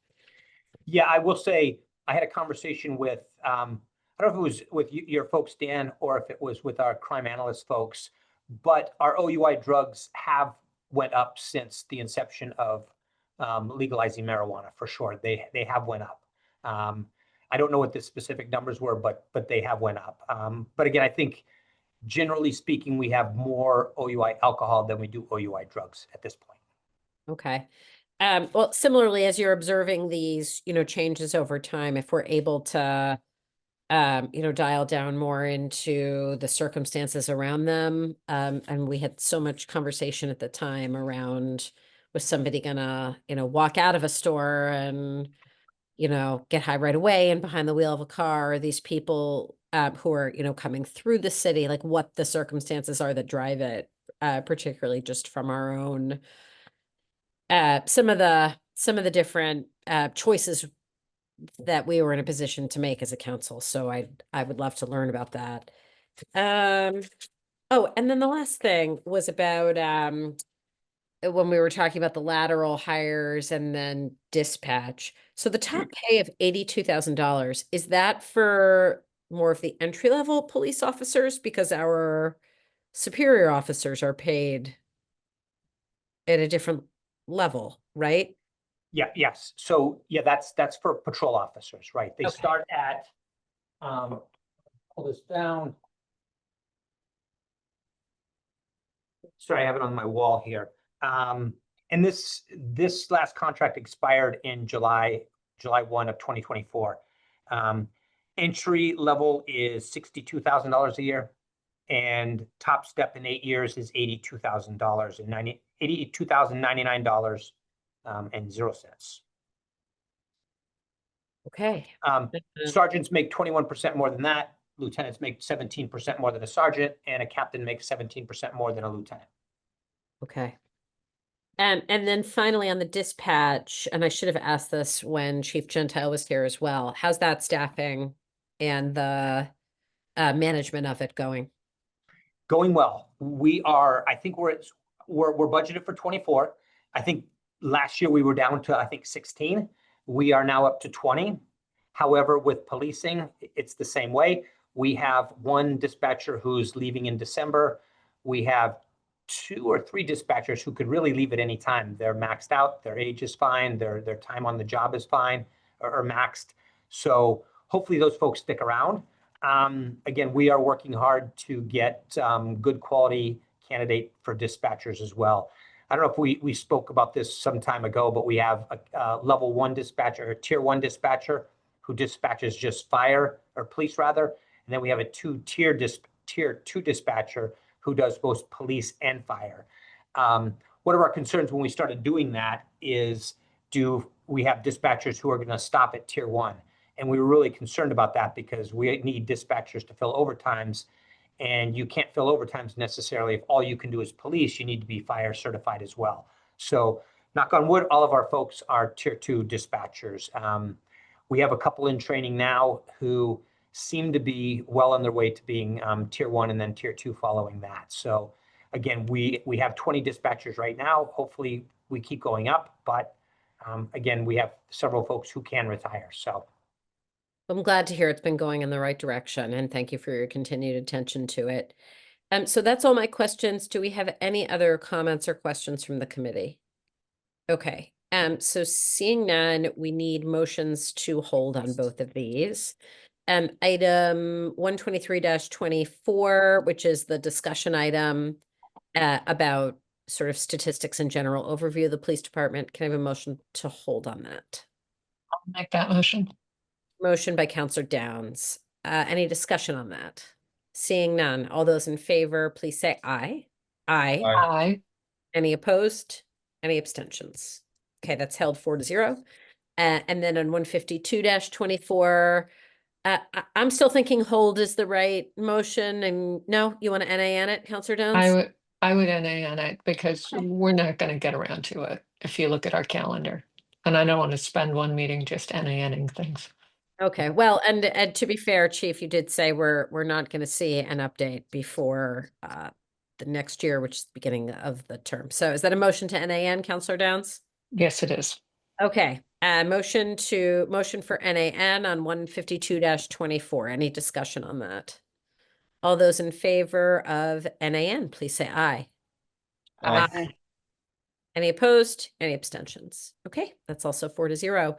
Yeah, I will say, I had a conversation with, I don't know if it was with your folks, Dan, or if it was with our crime analyst folks, but our OUI drugs have went up since the inception of legalizing marijuana, for sure. They have went up. I don't know what the specific numbers were, but they have went up. But again, I think generally speaking, we have more OUI alcohol than we do OUI drugs at this point.
Okay. Well, similarly, as you're observing these, changes over time, if we're able to, dial down more into the circumstances around them. And we had so much conversation at the time around, was somebody gonna, walk out of a store and, get high right away and behind the wheel of a car, or these people who are, coming through the city, like what the circumstances are that drive it, particularly just from our own some of the different choices that we were in a position to make as a council. So I would love to learn about that. Oh, and then the last thing was about when we were talking about the lateral hires and then dispatch. So the top pay of $82,000, is that for more of the entry level police officers? Because our superior officers are paid at a different level, right?
Yeah, yes. So yeah, that's for patrol officers, right? They
Okay.
start at, pull this down. Sorry, I have it on my wall here. And this last contract expired in July 1 of 2024. Entry level is $62,000 a year, and top step in 8 years is $82,000 and $82,099 and 0 cents.
Okay.
Sergeants make 21% more than that. Lieutenants make 17% more than a sergeant, and a captain makes 17% more than a lieutenant.
Okay. And then finally on the dispatch, and I should have asked this when Chief Gentile was here as well, how's that staffing and the management of it going?
Going well. We are, I think we're budgeted for 24. I think last year we were down to, 16. We are now up to 20. However, with policing, it's the same way. We have one dispatcher who's leaving in December. We have 2 or 3 dispatchers who could really leave at any time. They're maxed out, their age is fine, their time on the job is fine or maxed. So hopefully those folks stick around. Again, we are working hard to get good quality candidate for dispatchers as well. I don't know if we spoke about this some time ago, but we have a level 1 dispatcher, or tier 1 dispatcher, who dispatches just fire or police rather. And then we have a tier 2 dispatcher who does both police and fire. One of our concerns when we started doing that is, do we have dispatchers who are going to stop at tier 1? And we were really concerned about that because we need dispatchers to fill overtimes, and you can't fill overtimes necessarily if all you can do is police. You need to be fire certified as well. So knock on wood, all of our folks are tier 2 dispatchers. We have a couple in training now who seem to be well on their way to being tier 1 and then tier 2 following that. So again, we have 20 dispatchers right now. Hopefully we keep going up, but again, we have several folks who can retire. So
I'm glad to hear it's been going in the right direction, and thank you for your continued attention to it. So that's all my questions. Do we have any other comments or questions from the committee? Okay. So seeing none, we need motions to hold on both of these. Item 123-24, which is the discussion item about sort of statistics and general overview of the police department. Can I have a motion to hold on that?
I'll make that motion.
Motion by Counselor Downs. Any discussion on that? Seeing none, all those in favor, please say aye. Aye.
Aye.
Any opposed? Any abstentions? Okay, that's held 4-0. And then on 152-24, I'm still thinking hold is the right motion. And no, you want to NAN it, Counselor Downs?
I would NA on it because we're not going to get around to it if you look at our calendar. And I don't want to spend one meeting just NA-ing things.
Okay, well, and to be fair, Chief, you did say we're not going to see an update before the next year, which is the beginning of the term. So is that a motion to NAN, Counselor Downs?
Yes, it is.
Okay, motion for NAN on 152-24. Any discussion on that? All those in favor of NAN, please say aye.
Aye.
Any opposed? Any abstentions? Okay, that's also 4-0.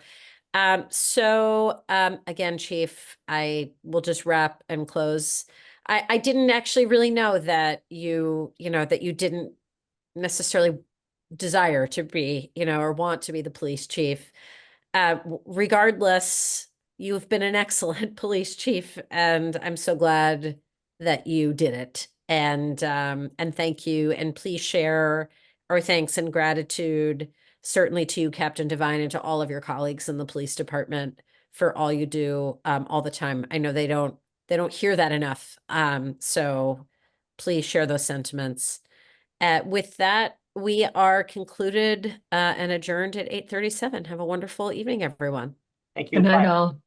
Again, Chief, I will just wrap and close. I didn't actually really know that you didn't necessarily desire to be, or want to be the police chief. Regardless, you've been an excellent police chief, and I'm so glad that you did it. And thank you. And please share our thanks and gratitude, certainly to you, Captain Devine, and to all of your colleagues in the police department for all you do all the time. I know they don't hear that enough. So please share those sentiments. With that, we are concluded and adjourned at 8:37. Have a wonderful evening, everyone.
Thank you.
Good night,
Bye.
all.